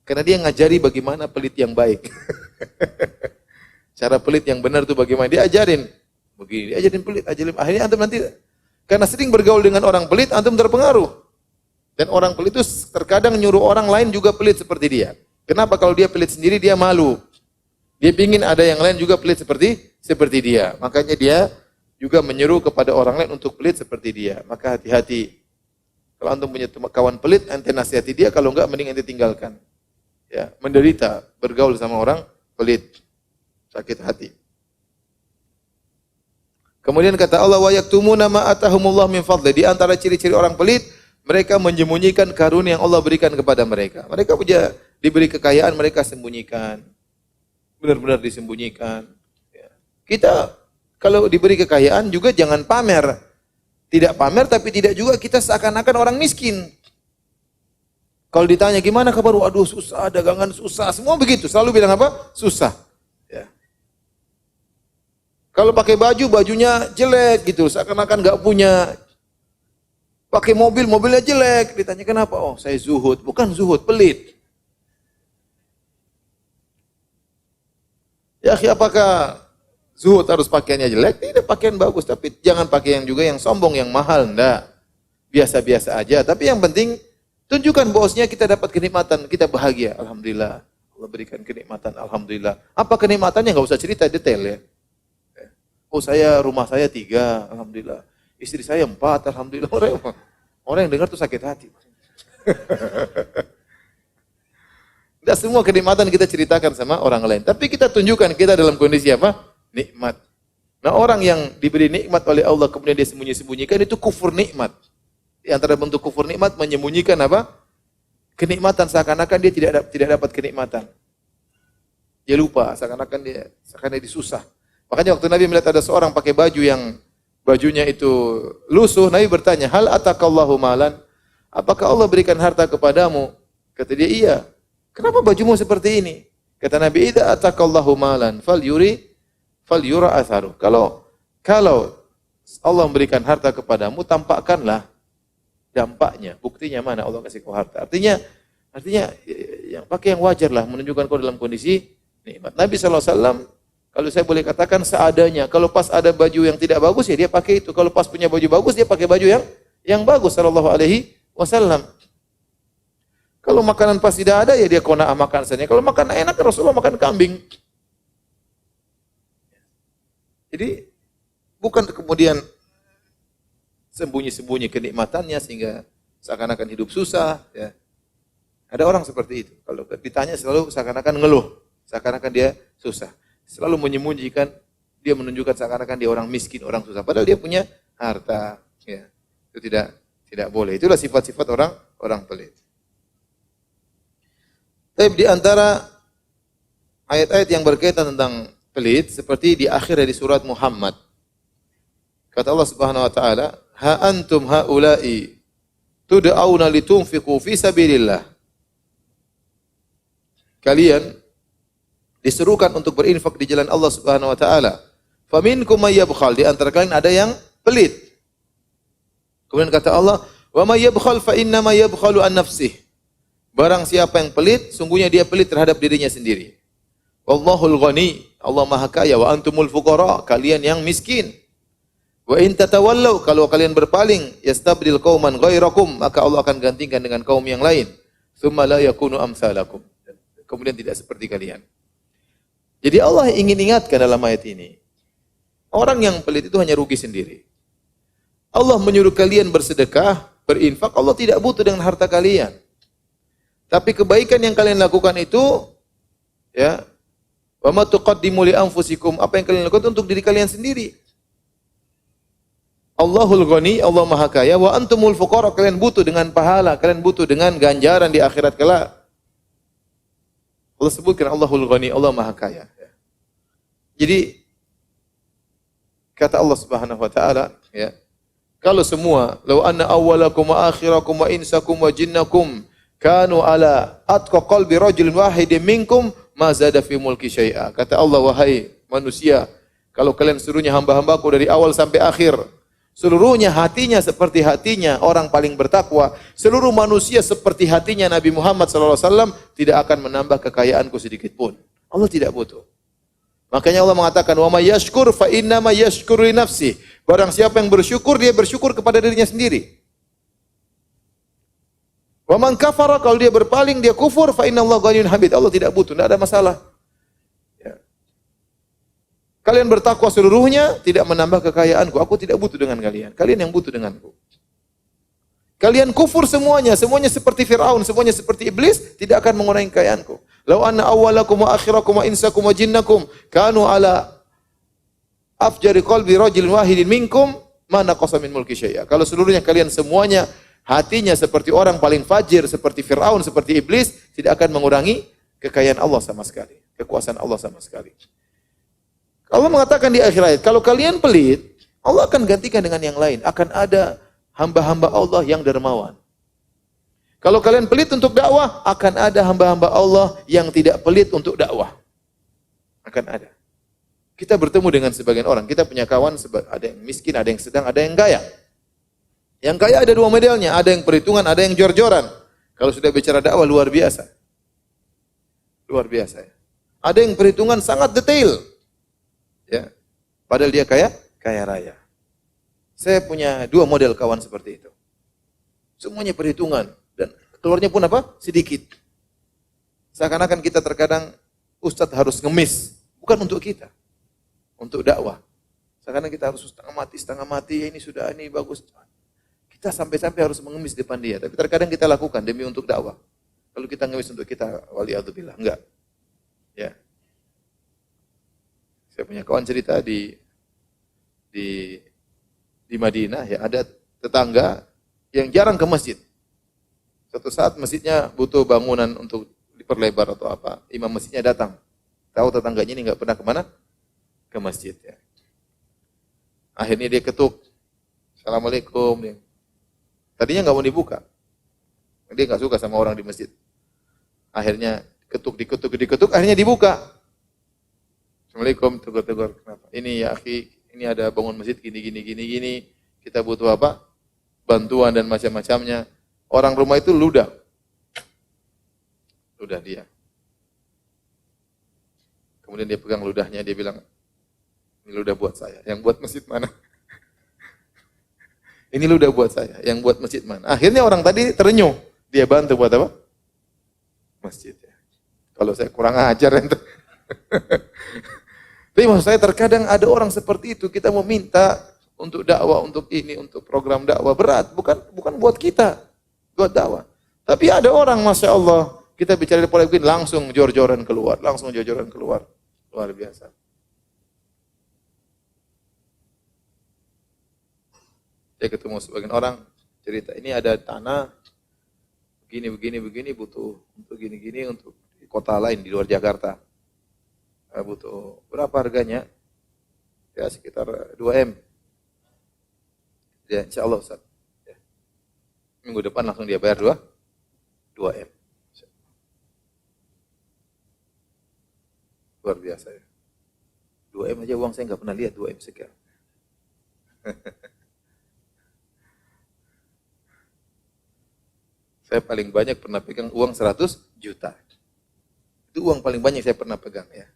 Karena dia ngajari bagaimana pelit yang baik. Cara pelit yang benar itu bagaimana? Dia ajarin. Begini, dia ajarin pelit, ajarin. Akhirnya antum nanti karena sering bergaul dengan orang pelit, antum terpengaruh. Dan orang pelit itu terkadang nyuruh orang lain juga pelit seperti dia. Kenapa? Kalau dia pelit sendiri dia malu. Dia ingin ada yang lain juga pelit seperti dia. Makanya dia juga menyeru kepada orang lain untuk pelit seperti dia. Maka hati-hati. Kalau antum punya kawan pelit, ente nasihati dia. Kalau enggak, mending ente tinggalkan. Ya, menderita bergaul sama orang pelit. sakit hati. Kemudian kata Allah, wa yaktumuna ma atahumullah min fadli. Di antara ciri-ciri orang pelit, mereka menyembunyikan karunia yang Allah berikan kepada mereka. Mereka punya diberi kekayaan, mereka sembunyikan. Benar-benar disembunyikan. Kita kalau diberi kekayaan juga jangan pamer. Tidak pamer tapi tidak juga kita seakan-akan orang miskin. Kalau ditanya gimana kabar? Waduh susah, dagangan susah. Semua begitu. Selalu bilang apa? Susah. Ya. Kalau pakai baju, bajunya jelek gitu. Seakan-akan nggak punya. Pakai mobil, mobilnya jelek. Ditanya kenapa? Oh saya zuhud. Bukan zuhud, pelit. Ya apakah zuhud harus pakaiannya jelek? Tidak, pakaian bagus. Tapi jangan pakai yang juga yang sombong, yang mahal. Enggak. Biasa-biasa aja. Tapi yang penting, tunjukkan bahwasanya kita dapat kenikmatan. Kita bahagia. Alhamdulillah. Allah berikan kenikmatan. Alhamdulillah. Apa kenikmatannya? Enggak usah cerita detail ya. Oh rumah saya 3. Alhamdulillah. Istri saya 4. Alhamdulillah. Orang yang dengar tuh sakit hati. Tidak semua kenikmatan kita ceritakan sama orang lain. Tapi kita tunjukkan kita dalam kondisi apa? Nikmat. Nah orang yang diberi nikmat oleh Allah kemudian dia sembunyi-sembunyikan itu kufur nikmat. Di antara bentuk kufur nikmat menyembunyikan apa? Kenikmatan seakan-akan dia tidak dapat kenikmatan. Dia lupa seakan-akan dia disusah. Makanya waktu Nabi melihat ada seorang pakai baju yang bajunya itu lusuh, Nabi bertanya, "Hal atakallahu malan?" Apakah Allah berikan harta kepadamu? Kata dia, "Iya." Kenapa bajumu seperti ini? Kata Nabi, "Idza atakallahu malan falyura atharu." Kalau Allah memberikan harta kepadamu, tampakkanlah dampaknya. Buktinya mana Allah kasih kau harta? Artinya yang pakai yang wajar lah, menunjukkan kau dalam kondisi nikmat. Nabi SAW, kalau saya boleh katakan seadanya. Kalau pas ada baju yang tidak bagus ya dia pakai itu. Kalau pas punya baju bagus dia pakai baju yang bagus. Sallallahu alaihi wasallam. Kalau makanan pas tidak ada ya dia qanaah makan saja. Kalau makan enak Rasulullah makan kambing. Jadi bukan kemudian sembunyi-sembunyi kenikmatannya sehingga seakan-akan hidup susah. Ya. Ada orang seperti itu. Kalau ditanya selalu seakan-akan ngeluh, seakan-akan dia susah. Selalu menyembunyikan, dia menunjukkan seakan-akan dia orang miskin, orang susah. Padahal dia punya harta. Ya. Itu tidak boleh. Itulah sifat-sifat orang pelit. Tapi di antara ayat-ayat yang berkaitan tentang pelit seperti di akhir dari surat Muhammad. Kata Allah Subhanahu wa taala, "Ha antum haula'i tud'auna litunfiqu fi sabilillah." Kalian diserukan untuk berinfak di jalan Allah Subhanahu wa taala. Faminkum may yabkhal, di antara kalian ada yang pelit. Kemudian kata Allah, "Wa may yabkhal fa inna ma yabkhalu an nafsihi." Barang siapa yang pelit, sungguhnya dia pelit terhadap dirinya sendiri. Wallahul ghani, Allah Maha Kaya, wa antumul fuqara, kalian yang miskin. Wa in tatawallaw, kalau kalian berpaling, yastabdil qauman ghairakum, maka Allah akan gantikan dengan kaum yang lain. Tsumma la yakunu amsalakum. Kemudian tidak seperti kalian. Jadi Allah ingin ingatkan dalam ayat ini, orang yang pelit itu hanya rugi sendiri. Allah menyuruh kalian bersedekah, berinfak, Allah tidak butuh dengan harta kalian. Tapi kebaikan yang kalian lakukan itu, ya, wa ma tuqaddimu li anfusikum, apa yang kalian lakukan untuk diri kalian sendiri. Allahul Ghani, Allah Maha Kaya, wa antumul fuqara, kalian butuh dengan pahala, kalian butuh dengan ganjaran di akhirat kelak. Allah sebutkan Allahul Ghani, Allah Maha Kaya. Jadi kata Allah Subhanahu wa taala, ya, kalau semua, law anna awwalakum wa akhirakum wa insakum wa jinnakum kanu ala atqa qalbi rajulin wahidin minkum ma zada fi mulki syai'a. Kata Allah, wahai manusia, kalau kalian seluruhnya hamba-hambaku dari awal sampai akhir, seluruhnya hatinya seperti hatinya orang paling bertakwa, seluruh manusia seperti hatinya Nabi Muhammad SAW, tidak akan menambah kekayaanku sedikit pun. Allah tidak butuh. Makanya Allah mengatakan, wa may yashkur fa inna ma yashkuru li nafsi. Barang siapa yang bersyukur, dia bersyukur kepada dirinya sendiri. Wa man kafara, kalau dia berpaling, dia kufur, fa innallaha ghaniyyun hamid. Allah tidak butuh, tidak ada masalah. Ya. Kalian bertakwa seluruhnya, tidak menambah kekayaanku. Aku tidak butuh dengan kalian. Kalian yang butuh denganku. Kalian kufur semuanya, semuanya seperti Firaun, semuanya seperti iblis, tidak akan mengurangi kekayaanku. Lau anna awwalakum wa akhirakum wa insakum wa jinnakum kanu ala afjari qalbi rajulin wahidin minkum ma naqasa min mulki syai'a. Kalau seluruhnya kalian semuanya hatinya seperti orang paling fajir, seperti Firaun, seperti iblis, tidak akan mengurangi kekayaan Allah sama sekali, kekuasaan Allah sama sekali. Allah mengatakan di akhir ayat, kalau kalian pelit, Allah akan gantikan dengan yang lain. Akan ada hamba-hamba Allah yang dermawan. Kalau kalian pelit untuk dakwah, akan ada hamba-hamba Allah yang tidak pelit untuk dakwah. Akan ada. Kita bertemu dengan sebagian orang. Kita punya kawan, ada yang miskin, ada yang sedang, ada yang kaya. Yang kaya ada dua modelnya. Ada yang perhitungan, ada yang jor-joran. Kalau sudah bicara dakwah, luar biasa. Luar biasa. Ya. Ada yang perhitungan sangat detail. Ya. Padahal dia kaya raya. Saya punya dua model kawan seperti itu. Semuanya perhitungan. Dan keluarnya pun apa? Sedikit. Seakan-akan kita terkadang, Ustadz harus ngemis. Bukan untuk kita. Untuk dakwah. Seakan-akan kita harus setengah mati. Ini sudah, ini bagus. Kita sampai-sampai harus mengemis depan dia. Tapi terkadang kita lakukan demi untuk dakwah. Kalau kita ngemis untuk kita, wali'adzubillah. Enggak. Ya. Saya punya kawan cerita di Madinah, ya, ada tetangga yang jarang ke masjid. Suatu saat masjidnya butuh bangunan untuk diperlebar atau apa. Imam masjidnya datang. Tahu tetangganya ini nggak pernah kemana? Ke masjid. Ya. Akhirnya dia ketuk. Assalamualaikum. Tadinya nggak mau dibuka. Dia nggak suka sama orang di masjid. Akhirnya diketuk, akhirnya dibuka. Assalamualaikum, tegur-tegur. Kenapa? Ini ya akhi, ini ada bangun masjid gini. Kita butuh apa? Bantuan dan macam-macamnya. Orang rumah itu ludah. Ludah dia. Kemudian dia pegang ludahnya, dia bilang, ini ludah buat saya. Yang buat masjid mana? Ini ludah buat saya. Yang buat masjid mana? Akhirnya orang tadi terenyuh. Dia bantu buat apa? Masjid. Kalau saya kurang ajar ente. Tapi maksud saya terkadang ada orang seperti itu, kita mau minta untuk dakwah, untuk ini, untuk program dakwah berat, bukan buat kita, buat dakwah. Tapi ada orang, Masya Allah, kita bicara di polemik langsung jor-joran keluar, luar biasa. Saya ketemu sebagian orang cerita, ini ada tanah begini butuh untuk gini untuk di kota lain di luar Jakarta. Butuh berapa harganya? Ya sekitar 2M. Ya insyaallah Ustaz. Ya. Minggu depan langsung dia bayar 2M. Luar biasa ya. 2M aja uang saya nggak pernah lihat 2M sekian. Saya paling banyak pernah pegang uang 100 juta. Itu uang paling banyak saya pernah pegang ya.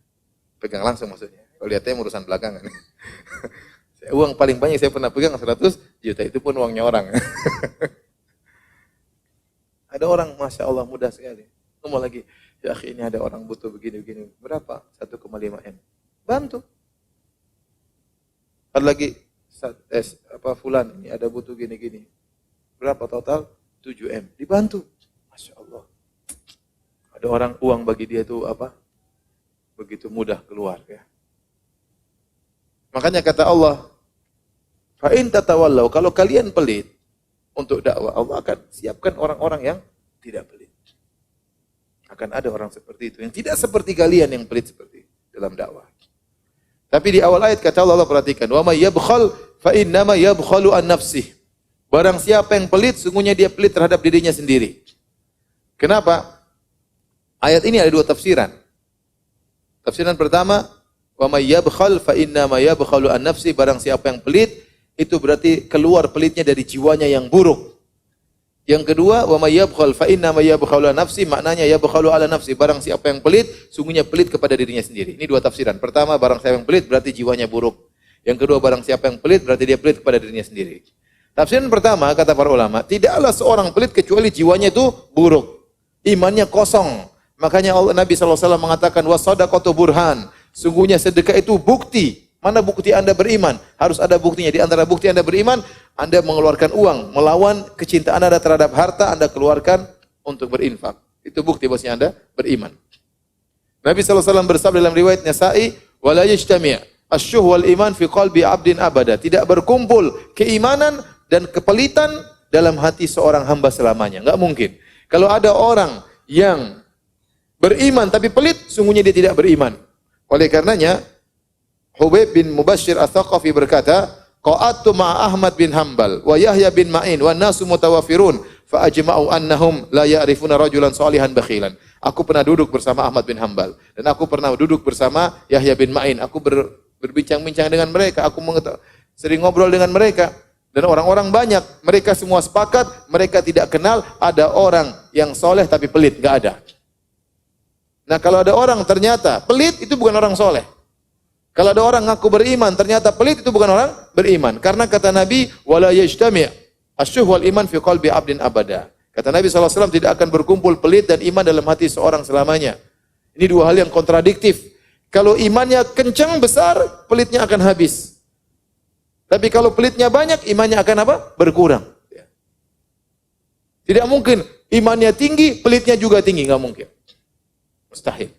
Pegang langsung maksudnya. Kalau lihatnya urusan belakangan. Uang paling banyak saya pernah pegang 100 juta. Itu pun uangnya orang. Ada orang, Masya Allah, mudah sekali. Ngomong lagi, ya akhi ini ada orang butuh begini. Berapa? 1,5 M. Bantu. Ada lagi, fulan ini ada butuh gini. Berapa total? 7 M. Dibantu. Masya Allah. Ada orang uang bagi dia itu apa? Begitu mudah keluar ya. Makanya kata Allah, fa in tatawallaw, kalau kalian pelit untuk dakwah, Allah akan siapkan orang-orang yang tidak pelit. Akan ada orang seperti itu yang tidak seperti kalian yang pelit seperti dalam dakwah. Tapi di awal ayat kata Allah perhatikan, wa may yabkhal fa innama yabkhalu an nafsih. Barang siapa yang pelit, sungguhnya dia pelit terhadap dirinya sendiri. Kenapa? Ayat ini ada dua tafsiran. Tafsiran pertama, wa may yabkhal fa inna ma yabkhalu an nafsi, barang siapa yang pelit itu berarti keluar pelitnya dari jiwanya yang buruk. Yang kedua, wa may yabkhal fa inna ma yabkhalu an nafsi, maknanya yabkhalu ala nafsi, barang siapa yang pelit sungguhnya pelit kepada dirinya sendiri. Ini dua tafsiran. Pertama, barang siapa yang pelit berarti jiwanya buruk. Yang kedua, barang siapa yang pelit berarti dia pelit kepada dirinya sendiri. Tafsiran pertama kata para ulama, tidaklah seorang pelit kecuali jiwanya itu buruk. Imannya kosong. Makanya Nabi SAW mengatakan, was-sadaqatu burhan. Sungguhnya sedekah itu bukti Mana bukti Anda beriman? Harus ada buktinya. Di antara bukti Anda beriman, Anda mengeluarkan uang, melawan kecintaan Anda terhadap harta, Anda keluarkan untuk berinfak. Itu bukti bahwasanya Anda beriman. Nabi SAW bersabda dalam riwayat Nasa'i, "Wala yajtami' asy-syuh wal iman fi qalbi 'abdin abada." Tidak berkumpul keimanan dan kepelitan dalam hati seorang hamba selamanya. Enggak mungkin. Kalau ada orang yang beriman tapi pelit, sungguhnya dia tidak beriman. Oleh karenanya, Hubayb bin Mubashshir Ats-Tsaqafi berkata, "Qa'adtu ma'a Ahmad bin Hanbal wa Yahya bin Ma'in wa nasu mutawafirun fa ajma'u annahum la ya'rifuna rajulan shalihan bakhilan." Aku pernah duduk bersama Ahmad bin Hanbal dan aku pernah duduk bersama Yahya bin Ma'in. Aku berbincang-bincang dengan mereka, aku sering ngobrol dengan mereka dan orang-orang banyak, mereka semua sepakat mereka tidak kenal ada orang yang soleh tapi pelit, enggak ada. Nah, kalau ada orang ternyata pelit, itu bukan orang soleh. Kalau ada orang ngaku beriman, ternyata pelit, itu bukan orang beriman. Karena kata Nabi, wala yajtami' asy-syuh wal iman fi qalbi 'abdin abada. Kata Nabi SAW, tidak akan berkumpul pelit dan iman dalam hati seorang selamanya. Ini dua hal yang kontradiktif. Kalau imannya kencang, besar, pelitnya akan habis. Tapi kalau pelitnya banyak, imannya akan apa? Berkurang. Tidak mungkin imannya tinggi, pelitnya juga tinggi, enggak mungkin. Mustahil.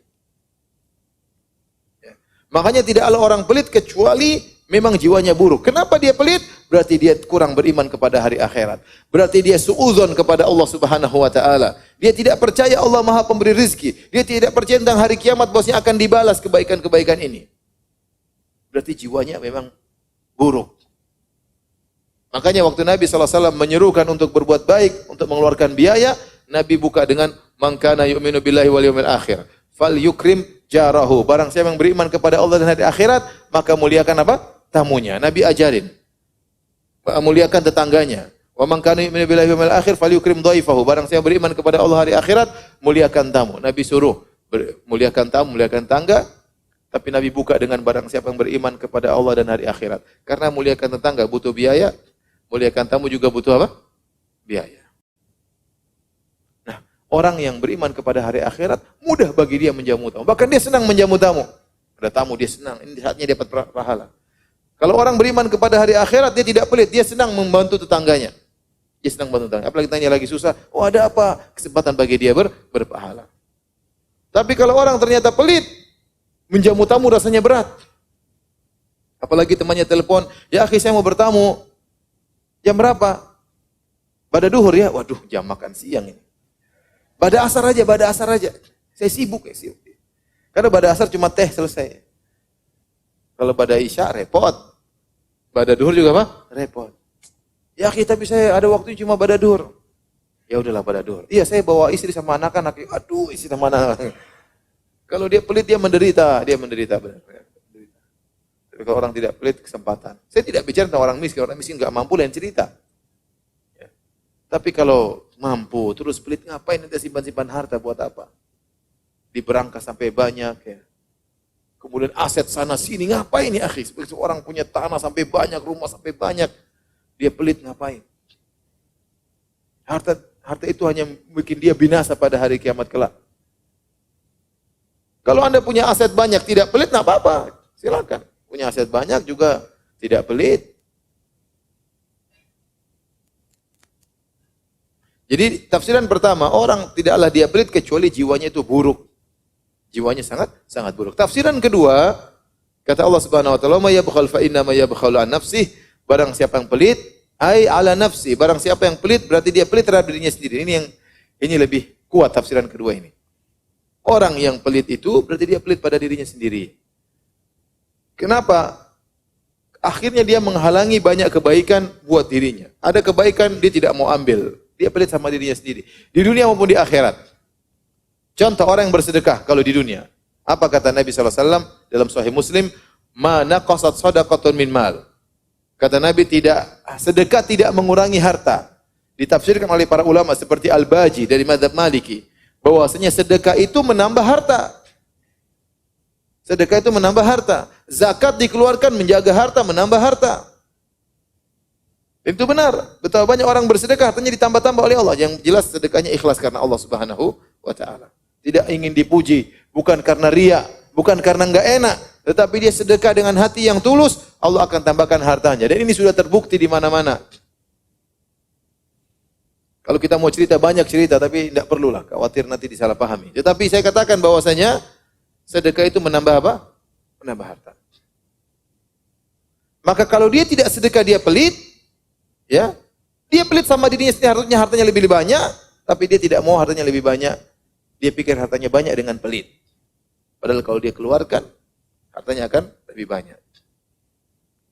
Makanya tidak ada orang pelit kecuali memang jiwanya buruk. Kenapa dia pelit? Berarti dia kurang beriman kepada hari akhirat. Berarti dia suudzon kepada Allah Subhanahu wa taala. Dia tidak percaya Allah Maha Pemberi rezeki. Dia tidak percaya tentang hari kiamat bahwasanya akan dibalas kebaikan-kebaikan ini. Berarti jiwanya memang buruk. Makanya waktu Nabi SAW menyerukan untuk berbuat baik, untuk mengeluarkan biaya, Nabi buka dengan man kana yu'minu billahi wal yawmil akhir fal yukrim jarahu. Barang siapa yang beriman kepada Allah dan hari akhirat, maka muliakan apa? Tamunya. Nabi ajarin. Muliakan tetangganya. Wa man kana yu'minu billahi wal yawmil akhir fal yukrim dhaifahu. Barang siapa beriman kepada Allah hari akhirat, muliakan tamu. Nabi suruh muliakan tamu, muliakan tangga. Tapi Nabi buka dengan barang siapa yang beriman kepada Allah dan hari akhirat. Karena muliakan tetangga butuh biaya, muliakan tamu juga butuh apa? Biaya. Orang yang beriman kepada hari akhirat, mudah bagi dia menjamu tamu. Bahkan dia senang menjamu tamu. Ada tamu, dia senang. Ini saatnya dia dapat pahala. Kalau orang beriman kepada hari akhirat, dia tidak pelit. Dia senang membantu tetangganya. Dia senang membantu tetangganya. Apalagi tanya lagi susah. Oh, ada apa? Kesempatan bagi dia berpahala. Tapi kalau orang ternyata pelit, menjamu tamu rasanya berat. Apalagi temannya telepon, ya akhi saya mau bertamu. Jam berapa? Pada duhur ya. Waduh, jam makan siang ini. Pada asar aja. Saya sibuk ya, sibuk. Karena pada asar cuma teh selesai. Kalau pada isya repot. Pada duhur juga apa? Repot. Ya kita bisa ada waktu cuma pada duhur. Ya udahlah pada duhur. Iya saya bawa istri sama anak-anak. Aduh istri sama anak. Kalau dia pelit dia menderita benar. Tapi kalau orang tidak pelit kesempatan. Saya tidak bicara tentang orang miskin nggak mampu lain cerita. Ya. Tapi kalau mampu, terus pelit ngapain nanti simpan-simpan harta buat apa? Diberangkas sampai banyak ya. Kemudian aset sana sini ngapain ya akhi? Seperti orang punya tanah sampai banyak, rumah sampai banyak. Dia pelit ngapain? Harta itu hanya bikin dia binasa pada hari kiamat kelak. Kalau Anda punya aset banyak tidak pelit enggak apa-apa. Silakan. Punya aset banyak juga tidak pelit. Jadi tafsiran pertama, orang tidaklah dia pelit kecuali jiwanya itu buruk. Jiwanya sangat buruk. Tafsiran kedua, kata Allah Subhanahu wa taala, "Ma yabkhal fa inna ma yabkhalu an nafsihi." Barang siapa yang pelit, ai ala nafsi. Barang siapa yang pelit berarti dia pelit terhadap dirinya sendiri. Ini lebih kuat tafsiran kedua ini. Orang yang pelit itu berarti dia pelit pada dirinya sendiri. Kenapa? Akhirnya dia menghalangi banyak kebaikan buat dirinya. Ada kebaikan dia tidak mau ambil. Dia pelit sama dirinya sendiri. Di dunia maupun di akhirat. Contoh orang yang bersedekah kalau di dunia. Apa kata Nabi SAW dalam Sahih Muslim? Ma naqasat shadaqatun min mal. Kata Nabi sedekah tidak mengurangi harta. Ditafsirkan oleh para ulama seperti Al-Baji dari mazhab Maliki. Bahwasanya sedekah itu menambah harta. Sedekah itu menambah harta. Zakat dikeluarkan menjaga harta, menambah harta. Itu benar. Betapa banyak orang bersedekah, hartanya ditambah-tambah oleh Allah. Yang jelas sedekahnya ikhlas karena Allah Subhanahu wa taala. Tidak ingin dipuji, bukan karena riya, bukan karena enggak enak, tetapi dia sedekah dengan hati yang tulus, Allah akan tambahkan hartanya. Dan ini sudah terbukti di mana-mana. Kalau kita mau cerita banyak cerita, tapi tidak perlulah, khawatir nanti disalahpahami. Tetapi saya katakan bahwasanya sedekah itu menambah apa? Menambah harta. Maka kalau dia tidak sedekah, dia pelit, ya, dia pelit sama dirinya sendiri, hartanya lebih banyak, tapi dia tidak mau hartanya lebih banyak. Dia pikir hartanya banyak dengan pelit. Padahal kalau dia keluarkan, hartanya akan lebih banyak.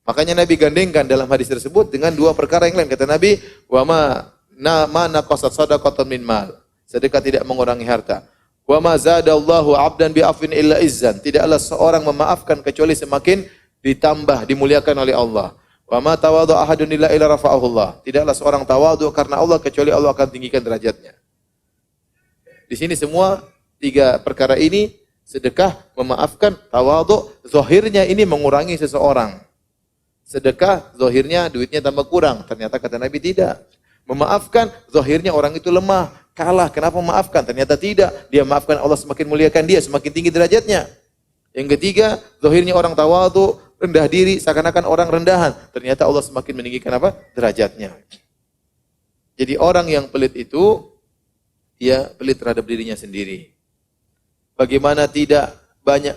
Makanya Nabi gandengkan dalam hadis tersebut dengan dua perkara yang lain. Kata Nabi, wa ma naqasat shadaqatan min mal. Sedekah tidak mengurangi harta. Wa ma zadallahu 'abdan bi afwin illa izzan. Tidaklah seorang memaafkan kecuali semakin ditambah, dimuliakan oleh Allah. Wa ma tawadhu ahadun illa rafa'ahu Allah. Tidaklah seorang tawadhu karena Allah kecuali Allah akan tinggikan derajatnya. Di sini semua tiga perkara ini, sedekah, memaafkan, tawadhu, zahirnya ini mengurangi seseorang. Sedekah, zahirnya duitnya tambah kurang. Ternyata kata Nabi tidak. Memaafkan, zahirnya orang itu lemah, kalah. Kenapa memaafkan? Ternyata tidak. Dia maafkan, Allah semakin muliakan dia, semakin tinggi derajatnya. Yang ketiga, zahirnya orang tawadhu, rendah diri, seakan-akan orang rendahan. Ternyata Allah semakin meninggikan apa? Derajatnya. Jadi orang yang pelit itu, dia pelit terhadap dirinya sendiri. Bagaimana tidak banyak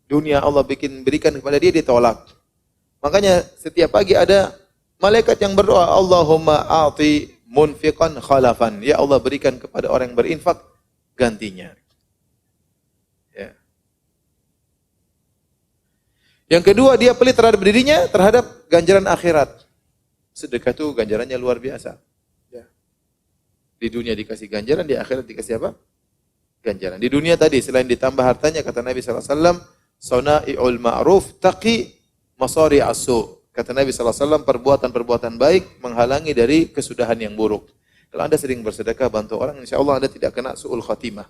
dunia Allah berikan kepada dia, ditolak. Makanya setiap pagi ada malaikat yang berdoa, Allahumma a'ti munfiqan khalafan. Ya Allah, berikan kepada orang yang berinfak gantinya. Ya. Yang kedua, dia pelit terhadap dirinya, terhadap ganjaran akhirat. Sedekah itu ganjarannya luar biasa. Ya. Di dunia dikasih ganjaran, di akhirat dikasih apa? Ganjaran. Di dunia tadi, selain ditambah hartanya, kata Nabi SAW, sona'i'ul ma'ruf taqi masari asu. Kata Nabi SAW, perbuatan-perbuatan baik menghalangi dari kesudahan yang buruk. Kalau Anda sering bersedekah, bantu orang, insya Allah Anda tidak kena su'ul khatimah.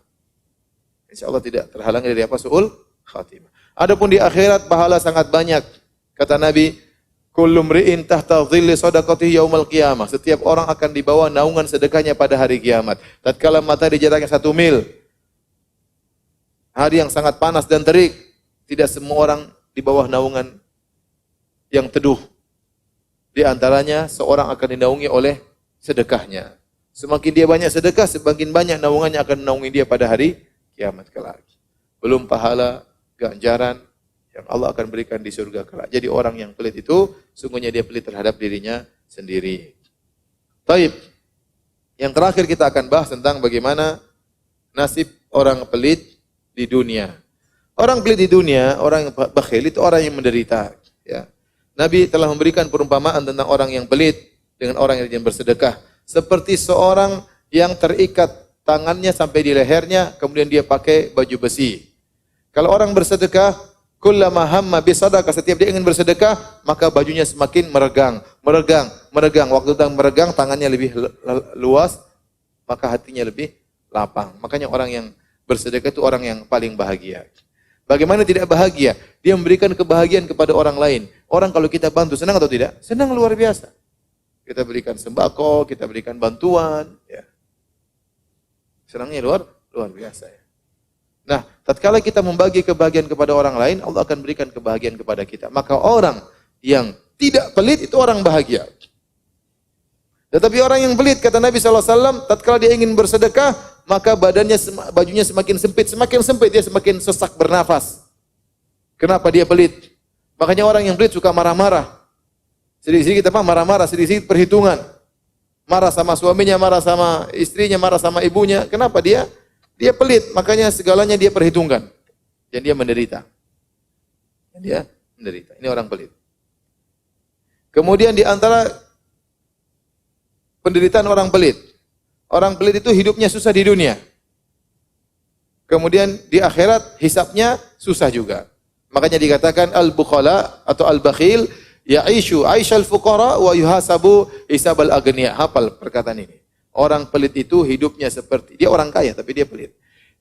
Insya Allah tidak terhalangi dari apa? Su'ul khatimah. Adapun di akhirat, pahala sangat banyak. Kata Nabi, kullu mri'in tahta dhilli sadaqatihi yaumal qiyamah. Setiap orang akan dibawa naungan sedekahnya pada hari kiamat. Tatkala matahari jaraknya 1 mil, hari yang sangat panas dan terik, tidak semua orang di bawah naungan yang teduh. Di antaranya seorang akan dinaungi oleh sedekahnya. Semakin dia banyak sedekah, semakin banyak naungannya akan menaungi dia pada hari kiamat kelak. Belum pahala, ganjaran yang Allah akan berikan di surga kelak. Jadi orang yang pelit itu, sungguhnya dia pelit terhadap dirinya sendiri. Taib. Yang terakhir kita akan bahas tentang bagaimana nasib orang pelit di dunia. Orang pelit di dunia, orang yang bakhil itu orang yang menderita. Ya. Nabi telah memberikan perumpamaan tentang orang yang pelit dengan orang yang rajin bersedekah. Seperti seorang yang terikat tangannya sampai di lehernya, kemudian dia pakai baju besi. Kalau orang bersedekah, kullama hamma bisadaqah, setiap dia ingin bersedekah, maka bajunya semakin meregang. Waktu tentang meregang, tangannya lebih luas, maka hatinya lebih lapang. Makanya orang yang bersedekah itu orang yang paling bahagia. Bagaimana tidak bahagia? Dia memberikan kebahagiaan kepada orang lain. Orang kalau kita bantu, senang atau tidak? Senang luar biasa. Kita berikan sembako, kita berikan bantuan. Ya. Senangnya luar biasa. Ya. Nah, tatkala kita membagi kebahagiaan kepada orang lain, Allah akan berikan kebahagiaan kepada kita. Maka orang yang tidak pelit itu orang bahagia. Tetapi orang yang pelit, kata Nabi SAW, tatkala dia ingin bersedekah, maka bajunya semakin sempit dia semakin sesak bernafas. Kenapa dia pelit? Makanya orang yang pelit suka marah-marah. Sedikit-sedikit marah-marah, sedikit-sedikit perhitungan. Marah sama suaminya, marah sama istrinya, marah sama ibunya. Kenapa dia? Dia pelit, makanya segalanya dia perhitungkan. Dan dia menderita. Ini orang pelit. Kemudian di antara penderitaan orang pelit. Orang pelit itu hidupnya susah di dunia. Kemudian di akhirat hisabnya susah juga. Makanya dikatakan al-bukhala atau al-bakhil ya'ishu aishal fuqara wa yuhasabu hisabal aghniya. Hafal perkataan ini. Orang pelit itu hidupnya seperti, dia orang kaya tapi dia pelit.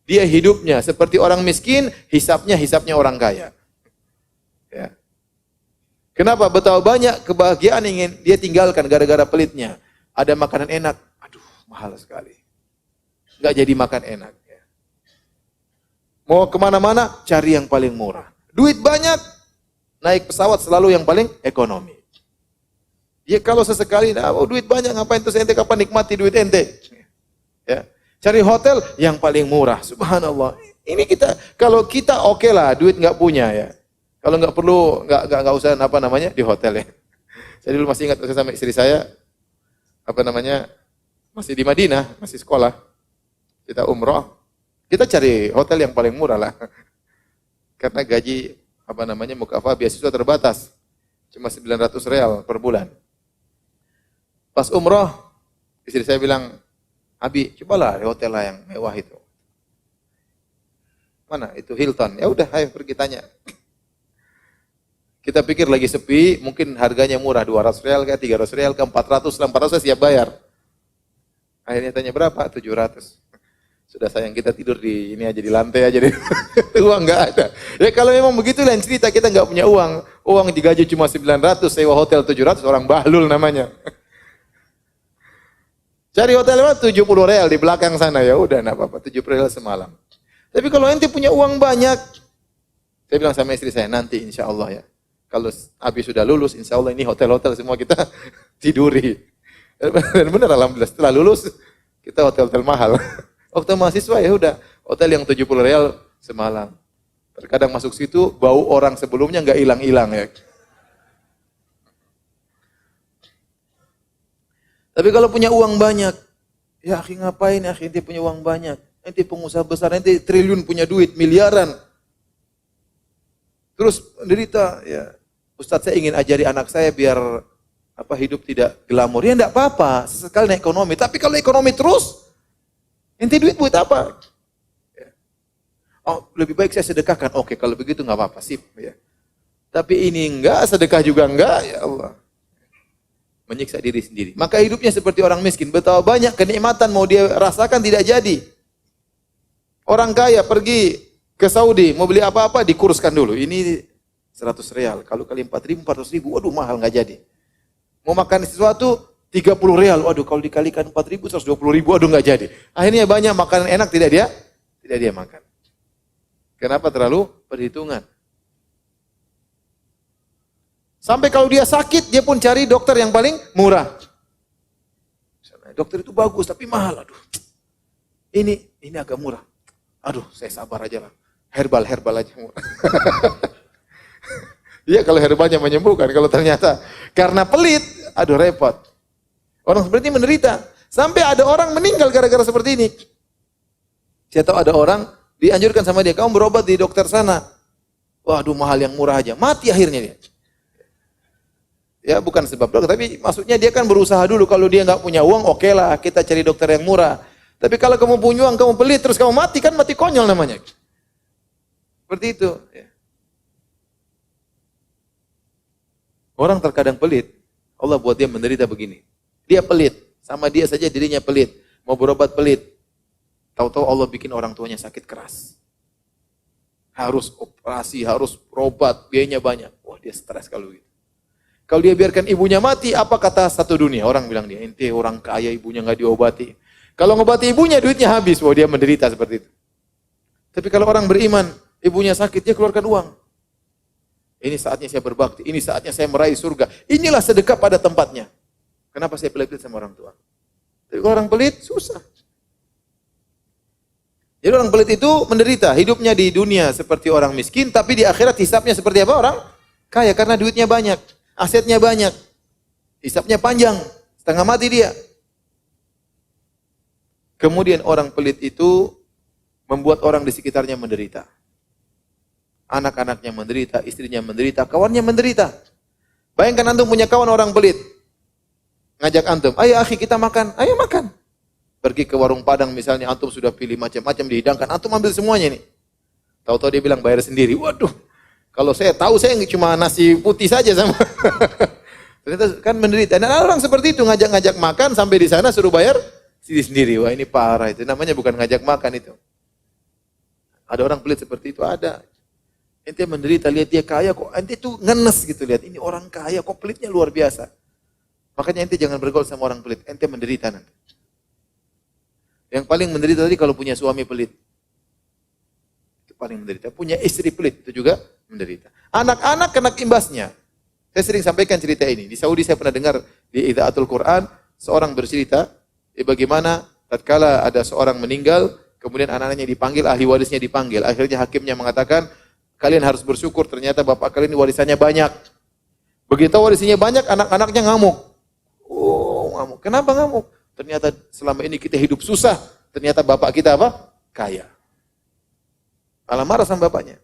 Dia hidupnya seperti orang miskin, hisabnya orang kaya. Ya. Kenapa? Betapa banyak kebahagiaan ingin dia tinggalkan gara-gara pelitnya. Ada makanan enak, aduh mahal sekali. Enggak jadi makan enak. Ya. Mau kemana-mana, cari yang paling murah. Duit banyak, naik pesawat selalu yang paling ekonomi. Ya kalau sesekali, duit banyak, ngapain tuh ente kapan nikmati duit ente? Ya. Cari hotel yang paling murah, subhanallah. Ini kita, kalau kita oke lah, duit nggak punya ya. Kalau nggak perlu, nggak usah di hotel ya. Saya dulu masih ingat saya sama istri saya, masih di Madinah, masih sekolah. Kita umroh, kita cari hotel yang paling murah lah. Karena gaji, mukafah beasiswa terbatas. Cuma 900 real per bulan. Pas umroh, istri saya bilang, Abi, cobalah di hotel lah yang mewah itu. Mana? Itu Hilton. Ya udah, ayo pergi tanya. Kita pikir lagi sepi, mungkin harganya murah, 200 real ke 300 real ke 400 saya siap bayar. Akhirnya tanya berapa? 700. Sudah sayang kita tidur di ini aja, di lantai aja deh. Uang nggak ada. Ya kalau memang begitu lain cerita, kita nggak punya uang. Uang digaji cuma 900, sewa hotel 700, orang bahlul namanya. Cari hotel 70 real di belakang sana, ya udah enggak apa-apa, 70 real semalam. Tapi kalau ente punya uang banyak, saya bilang sama istri saya, nanti insya Allah ya. Kalau Abi sudah lulus, insya Allah ini hotel-hotel semua kita tiduri. Dan benar alhamdulillah, setelah lulus, kita hotel-hotel mahal. Waktu mahasiswa ya udah, hotel yang 70 real semalam. Terkadang masuk situ, bau orang sebelumnya nggak hilang-hilang ya. Tapi kalau punya uang banyak, ya akhi ngapain ya akhi, ente punya uang banyak. Ente pengusaha besar, ente triliun punya duit, miliaran. Terus menderita, ya Ustadz saya ingin ajari anak saya biar hidup tidak glamor. Ya enggak apa-apa, sesekali naik ekonomi. Tapi kalau ekonomi terus, ente duit buat apa? Ya. Oh, lebih baik saya sedekahkan. Oke, kalau begitu enggak apa-apa, sip. Ya. Tapi ini enggak, sedekah juga enggak, ya Allah. Menyiksa diri sendiri. Maka hidupnya seperti orang miskin. Betapa banyak kenikmatan mau dia rasakan tidak jadi. Orang kaya pergi ke Saudi, mau beli apa-apa dikurskan dulu. Ini 100 real. Kalau kali 4.000, 400.000, waduh mahal nggak jadi. Mau makan sesuatu 30 real. Waduh kalau dikalikan 4.000, 120.000, waduh nggak jadi. Akhirnya banyak makanan enak tidak dia makan. Kenapa? Terlalu perhitungan. Sampai kalau dia sakit, dia pun cari dokter yang paling murah. Dokter itu bagus, tapi mahal. Aduh, ini agak murah. Aduh, saya sabar aja lah. Herbal aja murah. Iya, kalau herbalnya menyembuhkan. Kalau ternyata karena pelit, aduh repot. Orang seperti ini menderita. Sampai ada orang meninggal gara-gara seperti ini. Saya tahu ada orang, dianjurkan sama dia, kamu berobat di dokter sana. Waduh, mahal yang murah aja. Mati akhirnya dia. Ya bukan sebab dokter, tapi maksudnya dia kan berusaha dulu. Kalau dia nggak punya uang, oke lah kita cari dokter yang murah. Tapi kalau kamu punya uang, kamu pelit, terus kamu mati, kan mati konyol namanya. Seperti itu. Ya. Orang terkadang pelit, Allah buat dia menderita begini. Dia pelit, sama dia saja dirinya pelit. Mau berobat pelit. Tahu-tahu Allah bikin orang tuanya sakit keras. Harus operasi, harus berobat, biayanya banyak. Wah dia stres kalau gitu. Kalau dia biarkan ibunya mati, apa kata satu dunia? Orang bilang dia, ente orang kaya ibunya nggak diobati. Kalau ngobati ibunya, duitnya habis. Wah dia menderita seperti itu. Tapi kalau orang beriman, ibunya sakit, dia keluarkan uang. Ini saatnya saya berbakti, ini saatnya saya meraih surga. Inilah sedekah pada tempatnya. Kenapa saya pelit sama orang tua? Tapi kalau orang pelit, susah. Jadi orang pelit itu menderita. Hidupnya di dunia seperti orang miskin, tapi di akhirat hisapnya seperti apa? Orang kaya karena duitnya banyak. Asetnya banyak, hisapnya panjang, setengah mati dia. Kemudian orang pelit itu membuat orang di sekitarnya menderita. Anak-anaknya menderita, istrinya menderita, kawannya menderita. Bayangkan antum punya kawan orang pelit. Ngajak antum, ayo akhi kita makan, ayo makan. Pergi ke warung Padang misalnya, antum sudah pilih macam-macam dihidangkan, antum ambil semuanya nih. Tahu-tahu dia bilang bayar sendiri, waduh. Kalau saya tahu saya cuma nasi putih saja sama. Ternyata kan menderita. Dan orang seperti itu ngajak-ngajak makan sampai di sana suruh bayar sendiri. Wah ini parah itu. Namanya bukan ngajak makan itu. Ada orang pelit seperti itu ada. Ente menderita lihat dia kaya kok. Ente tuh ngenes gitu lihat. Ini orang kaya kok pelitnya luar biasa. Makanya ente jangan bergaul sama orang pelit. Ente menderita nanti. Yang paling menderita tadi kalau punya suami pelit. paling menderita. Punya istri pelit itu juga menderita. Anak-anak kena imbasnya. Saya sering sampaikan cerita ini. Di Saudi saya pernah dengar di Idaatul Quran, seorang bercerita bagaimana tatkala ada seorang meninggal, kemudian anak-anaknya dipanggil, ahli warisnya dipanggil. Akhirnya hakimnya mengatakan, kalian harus bersyukur ternyata bapak kalian warisannya banyak. Begitu warisannya banyak, anak-anaknya ngamuk. Oh, ngamuk. Kenapa ngamuk? Ternyata selama ini kita hidup susah. Ternyata bapak kita apa? Kaya. Malah marah sama bapaknya.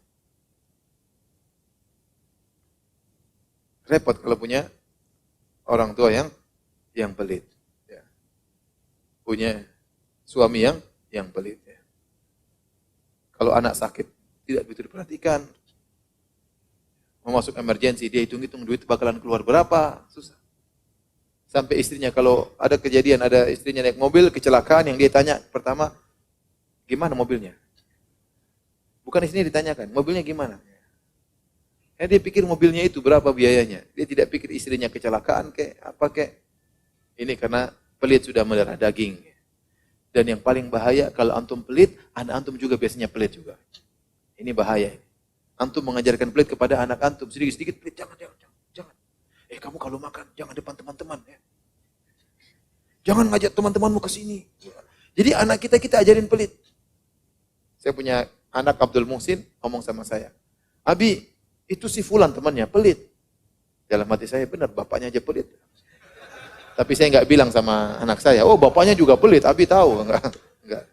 Repot kalau punya orang tua yang pelit. Ya. Punya suami yang pelit. Ya. Kalau anak sakit tidak begitu diperhatikan, mau masuk emergency dia hitung-hitung duit bakalan keluar berapa, susah. Sampai istrinya kalau ada kejadian, ada istrinya naik mobil kecelakaan, yang dia tanya pertama, gimana mobilnya? Bukan istrinya ditanyakan, mobilnya gimana? Dia pikir mobilnya itu berapa biayanya. Dia tidak pikir istrinya kecelakaan apa. Ini karena pelit sudah mendarah daging. Dan yang paling bahaya kalau antum pelit, anak antum juga biasanya pelit juga. Ini bahaya. Antum mengajarkan pelit kepada anak antum sedikit-sedikit pelit, jangan. Kamu kalau makan jangan depan teman-teman ya. Jangan ngajak teman-temanmu ke sini. Jadi anak kita ajarin pelit. Saya punya anak Abdul Muhsin ngomong sama saya, Abi, itu si fulan temannya pelit. Dalam hati saya, benar, bapaknya aja pelit. Tapi saya enggak bilang sama anak saya, oh bapaknya juga pelit, Abi tahu. Enggak.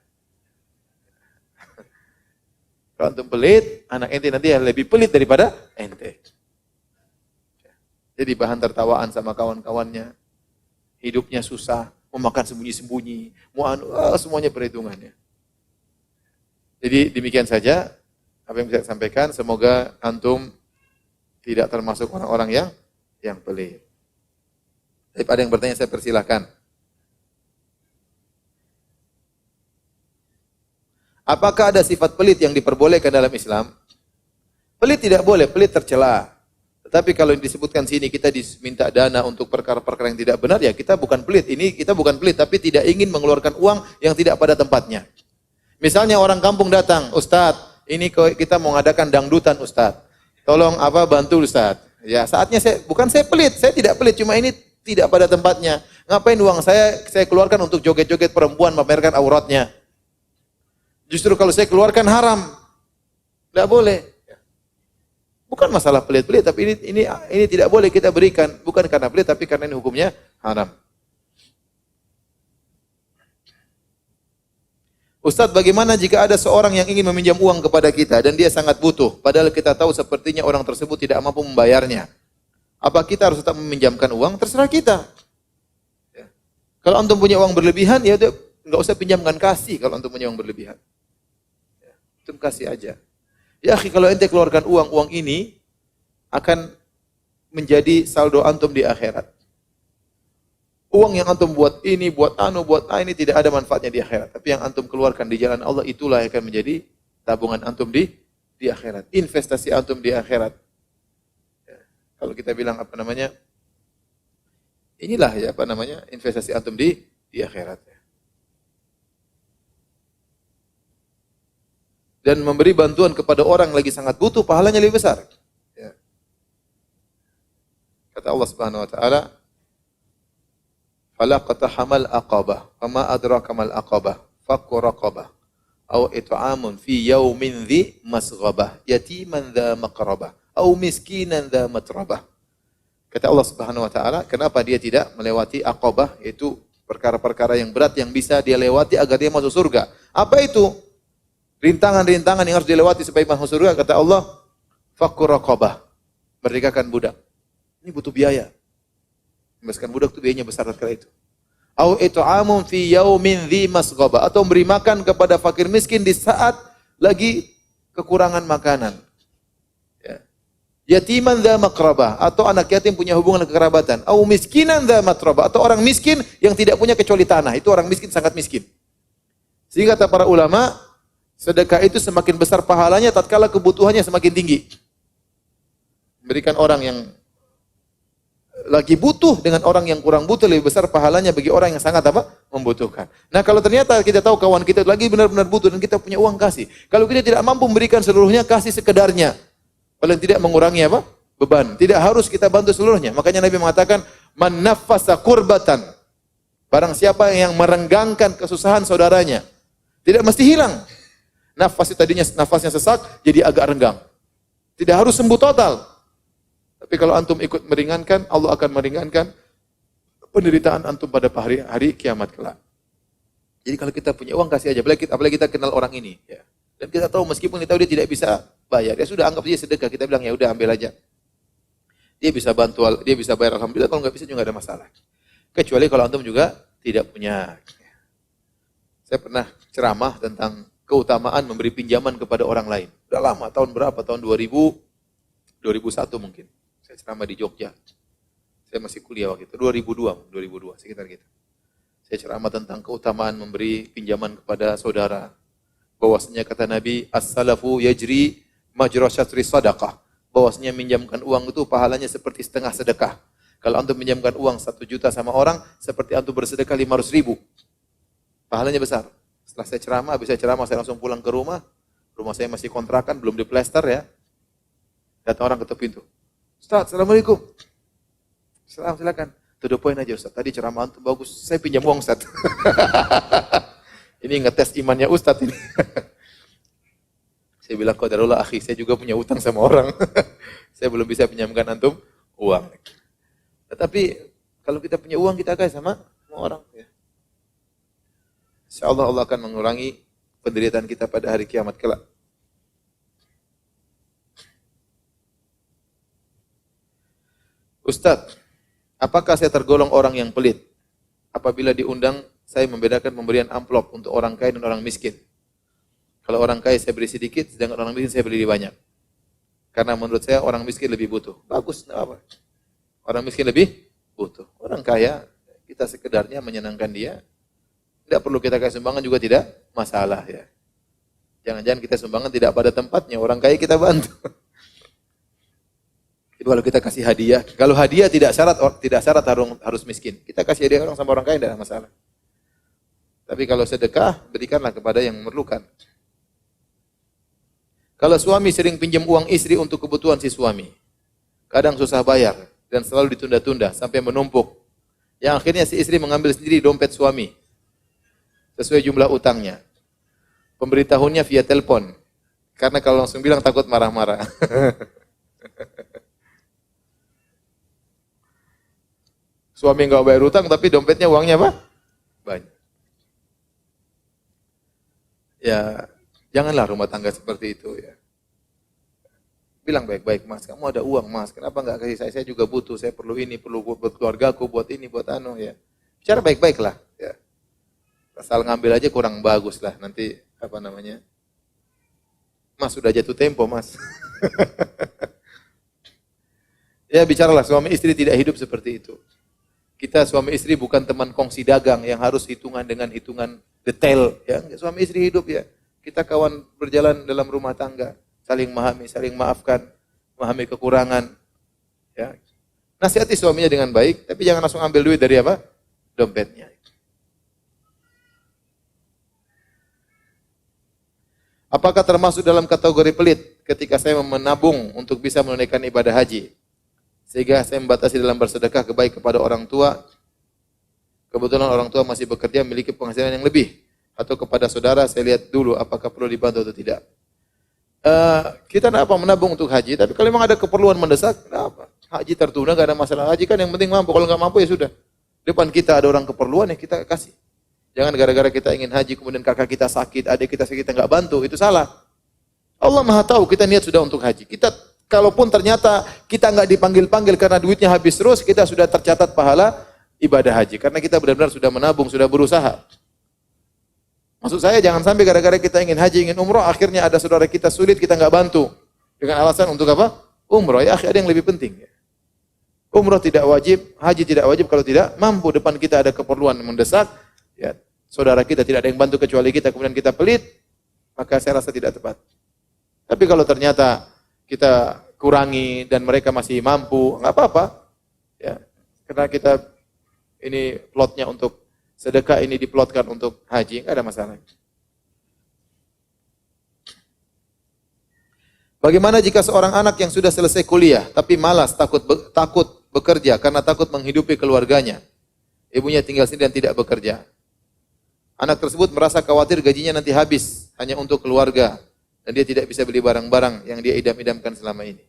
Kalau antum pelit, anak ente nanti lebih pelit daripada ente. Jadi bahan tertawaan sama kawan-kawannya. Hidupnya susah, mau makan sembunyi-sembunyi, semuanya perhitungannya. Jadi demikian saja apa yang bisa saya sampaikan. Semoga antum tidak termasuk orang-orang yang pelit. Tapi ada yang bertanya, saya persilahkan. Apakah ada sifat pelit yang diperbolehkan dalam Islam? Pelit tidak boleh, pelit tercela. Tetapi kalau disebutkan sini kita diminta dana untuk perkara-perkara yang tidak benar, ya kita bukan pelit. Ini kita bukan pelit, tapi tidak ingin mengeluarkan uang yang tidak pada tempatnya. Misalnya orang kampung datang, Ustadz, ini kita mau ngadakan dangdutan Ustadz. Tolong bantu Ustaz. Ya, saatnya bukan saya pelit, saya tidak pelit, cuma ini tidak pada tempatnya. Ngapain uang saya keluarkan untuk joget-joget perempuan memamerkan auratnya? Justru kalau saya keluarkan haram. Tidak boleh. Bukan masalah pelit-pelit, tapi ini tidak boleh kita berikan, bukan karena pelit tapi karena ini hukumnya haram. Ustadz, bagaimana jika ada seorang yang ingin meminjam uang kepada kita dan dia sangat butuh, padahal kita tahu sepertinya orang tersebut tidak mampu membayarnya. Apa kita harus tetap meminjamkan uang? Terserah kita. Ya. Kalau antum punya uang berlebihan, ya udah nggak usah pinjamkan, kasih kalau antum punya uang berlebihan. Ya, antum kasih aja. Ya, kalau ente keluarkan uang ini akan menjadi saldo antum di akhirat. Uang yang antum buat ini, buat ini tidak ada manfaatnya di akhirat. Tapi yang antum keluarkan di jalan Allah itulah yang akan menjadi tabungan antum di akhirat. Investasi antum di akhirat. Ya. Kalau kita bilang inilah investasi antum di akhirat. Ya. Dan memberi bantuan kepada orang lagi sangat butuh, pahalanya lebih besar. Ya. Kata Allah Subhanahu wa taala, fala qatahamal aqabah, fama adraka mal aqabah, fakku raqabah, aw it'amun fi yaumin dhi masghabah, yatiman dha maqrabah, aw miskinan dha matrabah. Kata Allah Subhanahu wa taala, kenapa dia tidak melewati aqabah, yaitu perkara-perkara yang berat yang bisa dia lewati agar dia masuk surga. Apa itu? Rintangan-rintangan yang harus dilewati supaya masuk surga. Kata Allah, fakku raqabah, merdekakan budak. Ini butuh biaya. Membebaskan budak itu biayanya besar sekali itu. Au it'amun fi yaumin dhi masghaba, atau memberi makan kepada fakir miskin di saat lagi kekurangan makanan. Ya. Yatiman dha maqrabah, atau anak yatim punya hubungan kekerabatan. Au miskinan dha matrabah, atau orang miskin yang tidak punya kecuali tanah. Itu orang miskin sangat miskin. Sehingga kata para ulama, sedekah itu semakin besar pahalanya tatkala kebutuhannya semakin tinggi. Berikan orang yang lagi butuh dengan orang yang kurang butuh lebih besar pahalanya bagi orang yang sangat membutuhkan. Nah, kalau ternyata kita tahu kawan kita lagi benar-benar butuh dan kita punya uang, kasih. Kalau kita tidak mampu memberikan seluruhnya, kasih sekedarnya. Paling tidak mengurangi apa? Beban. Tidak harus kita bantu seluruhnya. Makanya Nabi mengatakan, "Man naffasa kurbatan." Barang siapa yang merenggangkan kesusahan saudaranya, tidak mesti hilang. Nafas tadinya nafasnya sesak, jadi agak renggang. Tidak harus sembuh total. Tapi kalau antum ikut meringankan, Allah akan meringankan penderitaan antum pada hari kiamat kelak. Jadi kalau kita punya uang, kasih aja. Apalagi kita kenal orang ini. Ya. Dan kita tahu meskipun kita tahu dia tidak bisa bayar, ya sudah anggap dia sedekah. Kita bilang ya udah ambil aja. Dia bisa bantu, dia bisa bayar, alhamdulillah. Kalau nggak bisa juga nggak ada masalah. Kecuali kalau antum juga tidak punya. Saya pernah ceramah tentang keutamaan memberi pinjaman kepada orang lain. Udah lama, tahun berapa? Tahun 2001 mungkin. Saya ceramah di Jogja. Saya masih kuliah waktu itu, 2002 sekitar gitu. Saya ceramah tentang keutamaan memberi pinjaman kepada saudara. Bahwasanya kata Nabi, as-salafu yajri majra syatri sadaqah. Bahwasanya minjamkan uang itu pahalanya seperti setengah sedekah. Kalau antum minjamkan uang 1 juta sama orang, seperti antum bersedekah 500.000. Pahalanya besar. Setelah saya ceramah, habis saya ceramah, saya langsung pulang ke rumah. Rumah saya masih kontrakan, belum diplester ya. Datang orang ketuk pintu. Ustaz, Assalamualaikum. Silakan. To the point aja Ustaz. Tadi ceramah antum bagus. Saya pinjam uang Ustaz. Ini ngetes imannya Ustaz ini. Saya bilang, qadarullah akhi, saya juga punya utang sama orang. Saya belum bisa pinjamkan antum uang. Tetapi kalau kita punya uang, kita kasih sama orang. Ya. InsyaAllah Allah akan mengurangi penderitaan kita pada hari kiamat kelak. Ustaz, apakah saya tergolong orang yang pelit? Apabila diundang, saya membedakan pemberian amplop untuk orang kaya dan orang miskin. Kalau orang kaya saya beri sedikit, sedangkan orang miskin saya beri banyak. Karena menurut saya orang miskin lebih butuh. Bagus, enggak apa. Orang miskin lebih butuh. Orang kaya, kita sekedarnya menyenangkan dia. Tidak perlu kita kasih sumbangan juga tidak masalah ya. Jangan-jangan kita sumbangan tidak pada tempatnya. Orang kaya kita bantu. Itu kalau kita kasih hadiah. Kalau hadiah tidak syarat harus miskin. Kita kasih hadiah orang sama orang kaya tidak masalah. Tapi kalau sedekah, berikanlah kepada yang memerlukan. Kalau suami sering pinjam uang istri untuk kebutuhan si suami, kadang susah bayar dan selalu ditunda-tunda sampai menumpuk. Yang akhirnya si istri mengambil sendiri dompet suami sesuai jumlah utangnya. Pemberitahunya via telepon. Karena kalau langsung bilang takut marah-marah. Suami enggak bayar utang tapi dompetnya uangnya apa? Banyak. Ya, janganlah rumah tangga seperti itu ya. Bilang baik-baik, Mas, kamu ada uang, Mas. Kenapa enggak kasih saya? Saya juga butuh, saya perlu ini, perlu buat keluargaku, buat ini, buat anu ya. Bicara baik-baik lah ya. Asal ngambil aja kurang bagus lah. Nanti apa namanya? Mas sudah jatuh tempo, Mas. Ya bicaralah, suami istri tidak hidup seperti itu. Kita suami istri bukan teman kongsi dagang yang harus hitungan dengan hitungan detail. Ya, suami istri hidup ya. Kita kawan berjalan dalam rumah tangga, saling memahami, saling maafkan, memahami kekurangan. Ya. Nasihati suaminya dengan baik, tapi jangan langsung ambil duit dari apa? Dompetnya. Apakah termasuk dalam kategori pelit ketika saya menabung untuk bisa menunaikan ibadah haji? Sehingga saya membatasi dalam bersedekah kebaik kepada orang tua. Kebetulan orang tua masih bekerja memiliki penghasilan yang lebih. Atau kepada saudara, saya lihat dulu apakah perlu dibantu atau tidak. Kita tidak apa menabung untuk haji, tapi kalau memang ada keperluan mendesak, tidak apa. Haji tertunda, tidak ada masalah. Haji kan yang penting mampu, kalau nggak mampu ya sudah. Depan kita ada orang keperluan ya kita kasih. Jangan gara-gara kita ingin haji, kemudian kakak kita sakit, adik kita sakit, kita nggak bantu, itu salah. Allah Maha tahu kita niat sudah untuk haji. Kalaupun ternyata kita nggak dipanggil-panggil karena duitnya habis terus, kita sudah tercatat pahala ibadah haji. Karena kita benar-benar sudah menabung, sudah berusaha. Maksud saya jangan sampai gara-gara kita ingin haji, ingin umroh, akhirnya ada saudara kita sulit, kita nggak bantu. Dengan alasan untuk apa? Umroh. Ya ada yang lebih penting. Umroh tidak wajib, haji tidak wajib kalau tidak mampu. Depan kita ada keperluan mendesak, ya, saudara kita tidak ada yang bantu kecuali kita, kemudian kita pelit, maka saya rasa tidak tepat. Tapi kalau ternyata kita kurangi dan mereka masih mampu, nggak apa-apa. Ya, karena kita ini plotnya untuk sedekah ini diplotkan untuk haji, enggak ada masalah. Bagaimana jika seorang anak yang sudah selesai kuliah tapi malas, takut bekerja karena takut menghidupi keluarganya? Ibunya tinggal sendiri dan tidak bekerja. Anak tersebut merasa khawatir gajinya nanti habis hanya untuk keluarga dan dia tidak bisa beli barang-barang yang dia idam-idamkan selama ini.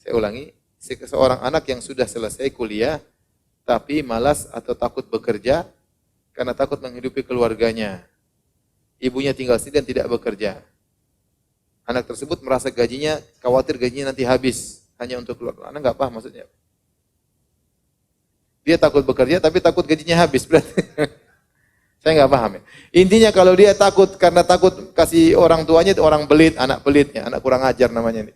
Saya ulangi, seorang anak yang sudah selesai kuliah tapi malas atau takut bekerja karena takut menghidupi keluarganya. Ibunya tinggal sendiri dan tidak bekerja. Anak tersebut merasa khawatir gajinya nanti habis hanya untuk keluarga. Anak enggak paham maksudnya. Dia takut bekerja tapi takut gajinya habis berarti. Saya enggak paham ya. Intinya kalau dia karena takut kasih orang tuanya itu orang belit, anak pelit ya, anak kurang ajar namanya ini.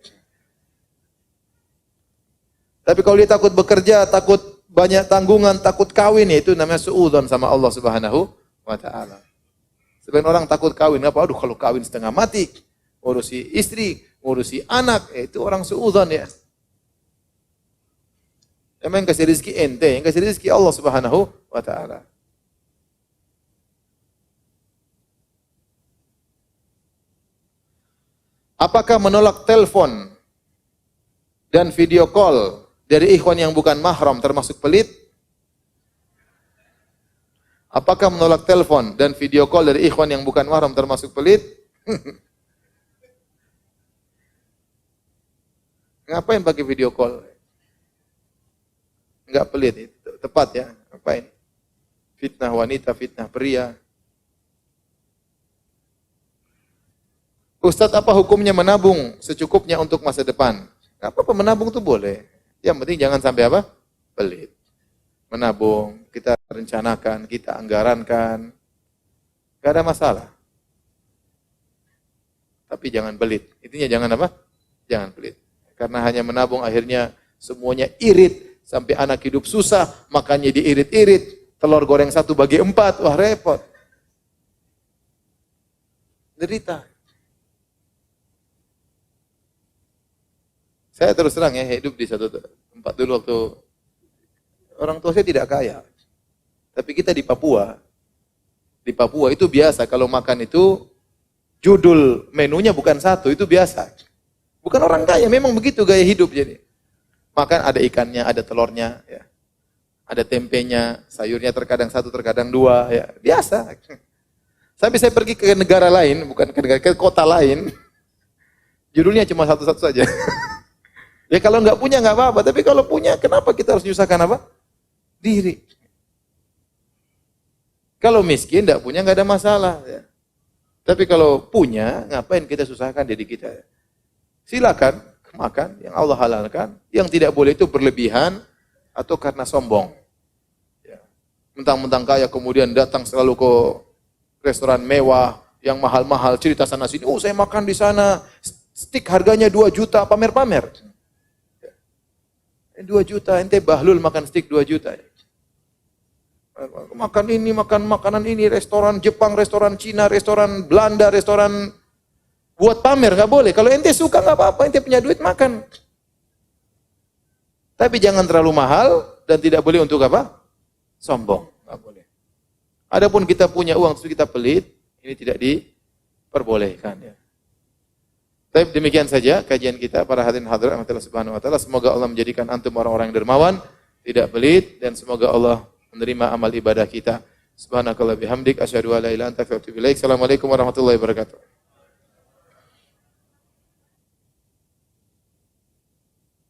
Tapi kalau dia takut bekerja, takut banyak tanggungan, takut kawin, ya itu namanya suudzon sama Allah Subhanahu wa taala. Sebagian orang takut kawin, apa? Aduh kalau kawin setengah mati, ngurusi istri, ngurusi anak, ya itu orang suudzon ya. Emang yang kasih rezeki ente, yang kasih rezeki Allah Subhanahu wa taala. Apakah menolak telepon dan video call dari ikhwan yang bukan mahram termasuk pelit? Apakah menolak telepon dan video call dari ikhwan yang bukan mahram termasuk pelit? Ngapain pakai video call? Enggak pelit, itu tepat ya. Ngapain? Fitnah wanita, fitnah pria. Ustadz, apa hukumnya menabung secukupnya untuk masa depan? Enggak apa-apa, menabung itu boleh. Yang penting jangan sampai apa? Pelit. Menabung, kita rencanakan, kita anggarankan. Enggak ada masalah. Tapi jangan pelit. Intinya jangan apa? Jangan pelit. Karena hanya menabung akhirnya semuanya irit. Sampai anak hidup susah, makannya diirit-irit. Telur goreng 1/4, wah repot. Derita. Saya terus terang ya, hidup di satu tempat dulu waktu orang tua saya tidak kaya. Tapi kita di Papua. Di Papua itu biasa kalau makan itu judul menunya bukan satu, itu biasa. Bukan orang kaya, memang begitu gaya hidup jadi. Makan ada ikannya, ada telurnya, ya. Ada tempenya, sayurnya terkadang 1, terkadang 2, ya. Biasa. Sampai saya pergi ke negara lain, bukan ke negara, ke kota lain. Judulnya cuma satu-satu saja. Ya kalau nggak punya nggak apa-apa, tapi kalau punya kenapa kita harus menyusahkan apa? Diri. Kalau miskin nggak punya nggak ada masalah. Ya. Tapi kalau punya, ngapain kita susahkan diri kita? Silakan makan yang Allah halalkan, yang tidak boleh itu berlebihan atau karena sombong. Ya. Mentang-mentang kaya kemudian datang selalu ke restoran mewah yang mahal-mahal, cerita sana sini, oh saya makan di sana, stik harganya 2 juta, pamer-pamer. 2 juta, ente bahlul makan stik 2 juta. Makan ini, makan makanan ini, restoran Jepang, restoran Cina, restoran Belanda, restoran buat pamer, nggak boleh. Kalau ente suka nggak apa-apa, ente punya duit makan. Tapi jangan terlalu mahal dan tidak boleh untuk apa? Sombong, nggak boleh. Adapun kita punya uang terus kita pelit, ini tidak diperbolehkan. Ya. Tapi demikian saja kajian kita para hadirin hadirat Allah Subhanahu wa taala. Semoga Allah menjadikan antum orang-orang yang dermawan, tidak pelit, dan semoga Allah menerima amal ibadah kita. Subhanakallah bihamdik asyhadu an la ilaha illa anta astaghfiruka wa atubu ilaik. Assalamualaikum warahmatullahi wabarakatuh.